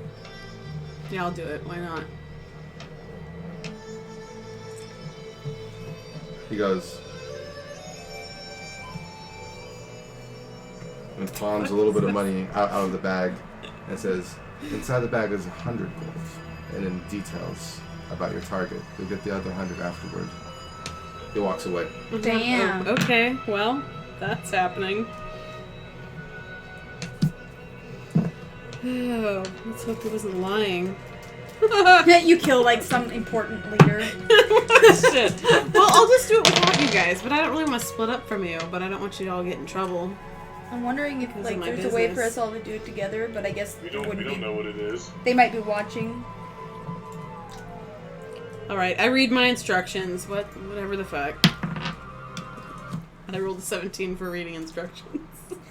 Yeah, I'll do it. Why not? He goes and palms a little bit of money out of the bag and says, inside the bag is 100 gold, and in details about your target. You'll get the other 100 afterward. He walks away. Damn. Oh, okay, well, that's happening. Oh, let's hope he wasn't lying. You kill like some important leader. Shit. Well, I'll just do it without you guys, but I don't really want to split up from you, but I don't want you to all get in trouble. I'm wondering if This is like my there's a way for business. us all to do it together, but I guess We it don't wouldn't be. know what it is. They might be watching. Alright, I read my instructions. Whatever the fuck. I rolled a 17 for reading instructions.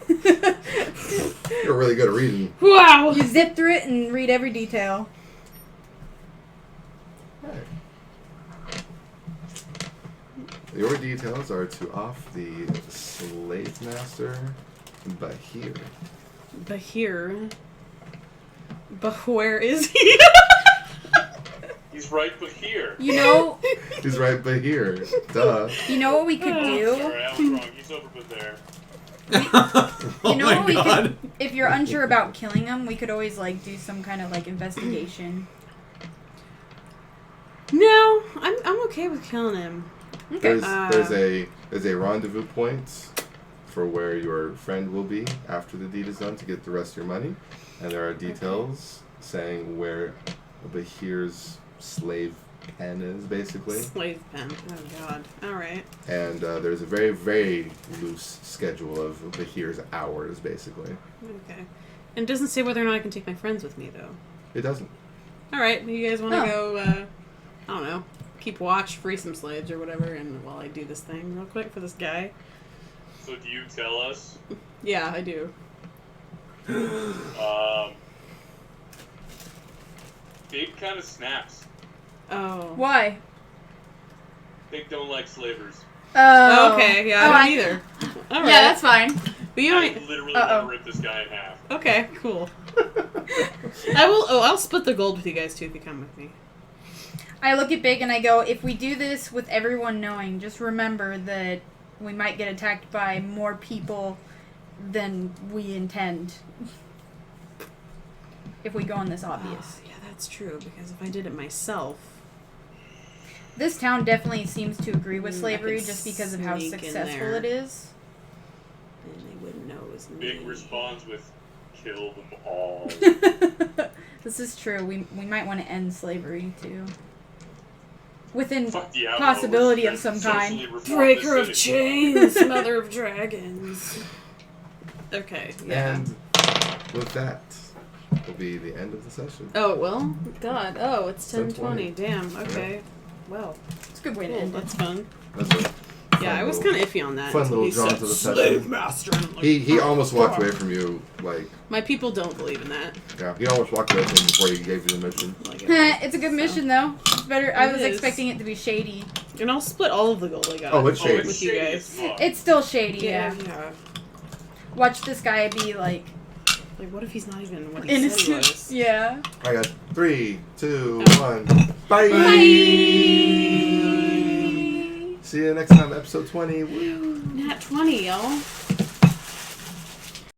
You're really good at reading. Wow! You zip through it and read every detail. Your details are to off the slave master Bahir. Bahir. But where is he? He's right, but here. You know, He's right Bahir. Duh. you know what we could do. Sorry, I was wrong. He's over but there. You know oh what we my god. could. If you're unsure about killing them, we could always like do some kind of like investigation. No, I'm okay with killing him. Okay. There's a rendezvous point for where your friend will be after the deed is done to get the rest of your money, and there are details saying where Bahir's slave pen is, basically. Slave pen. Oh god. Alright. And there's a very, very loose schedule of Bahir's hours, basically. Okay. And it doesn't say whether or not I can take my friends with me, though. It doesn't. Alright, you guys want to Oh. go, I don't know, keep watch, free some slaves or whatever, and while I do this thing real quick for this guy? So do you tell us? Yeah, I do. Big kind of snaps. Oh. Why? Big don't like slavers. Oh. Okay, yeah, I don't either. Alright. Yeah, that's fine. But you I don't... literally Uh-oh. want to rip this guy in half. Okay, cool. I'll split the gold with you guys too if you come with me. I look at Big and I go, if we do this with everyone knowing, just remember that we might get attacked by more people than we intend. If we go on this obvious. Yeah, That's true, because if I did it myself... This town definitely seems to agree with I slavery could just because of how sneak in successful there. it is. And they wouldn't know it was me. Big responds with kill them all. This is true. We might want to end slavery too. Within Fuck Diablo, possibility we're of some socially kind. reform Breaker this of city. chains, mother of dragons. Okay, yeah. And with that, will be the end of the session. Oh, well, God. Oh, it's 10:20. 10:20. Damn, okay. Well, It's a good way to cool, end it. that's fun. That's a Yeah, I was kind of iffy on that. fun until little he draw said, to the slave session. master. And I'm like, He almost walked "Oh." away from you, like, My people don't believe in that. yeah, he almost walked away from you before he gave you the mission. Like, It's a good mission though. It's better. I It was is. expecting it to be shady. and I'll split all of the gold I got. Oh, it's shady. with you Shady guys. as fuck. It's still shady. Yeah, Yeah. yeah. Watch this guy be like Like, what if he's not even what he said he innocent. was? Yeah. I got 3, 2, Oh. 1. Bye! Bye. See you next time, episode 20. Woo. Nat 20, y'all.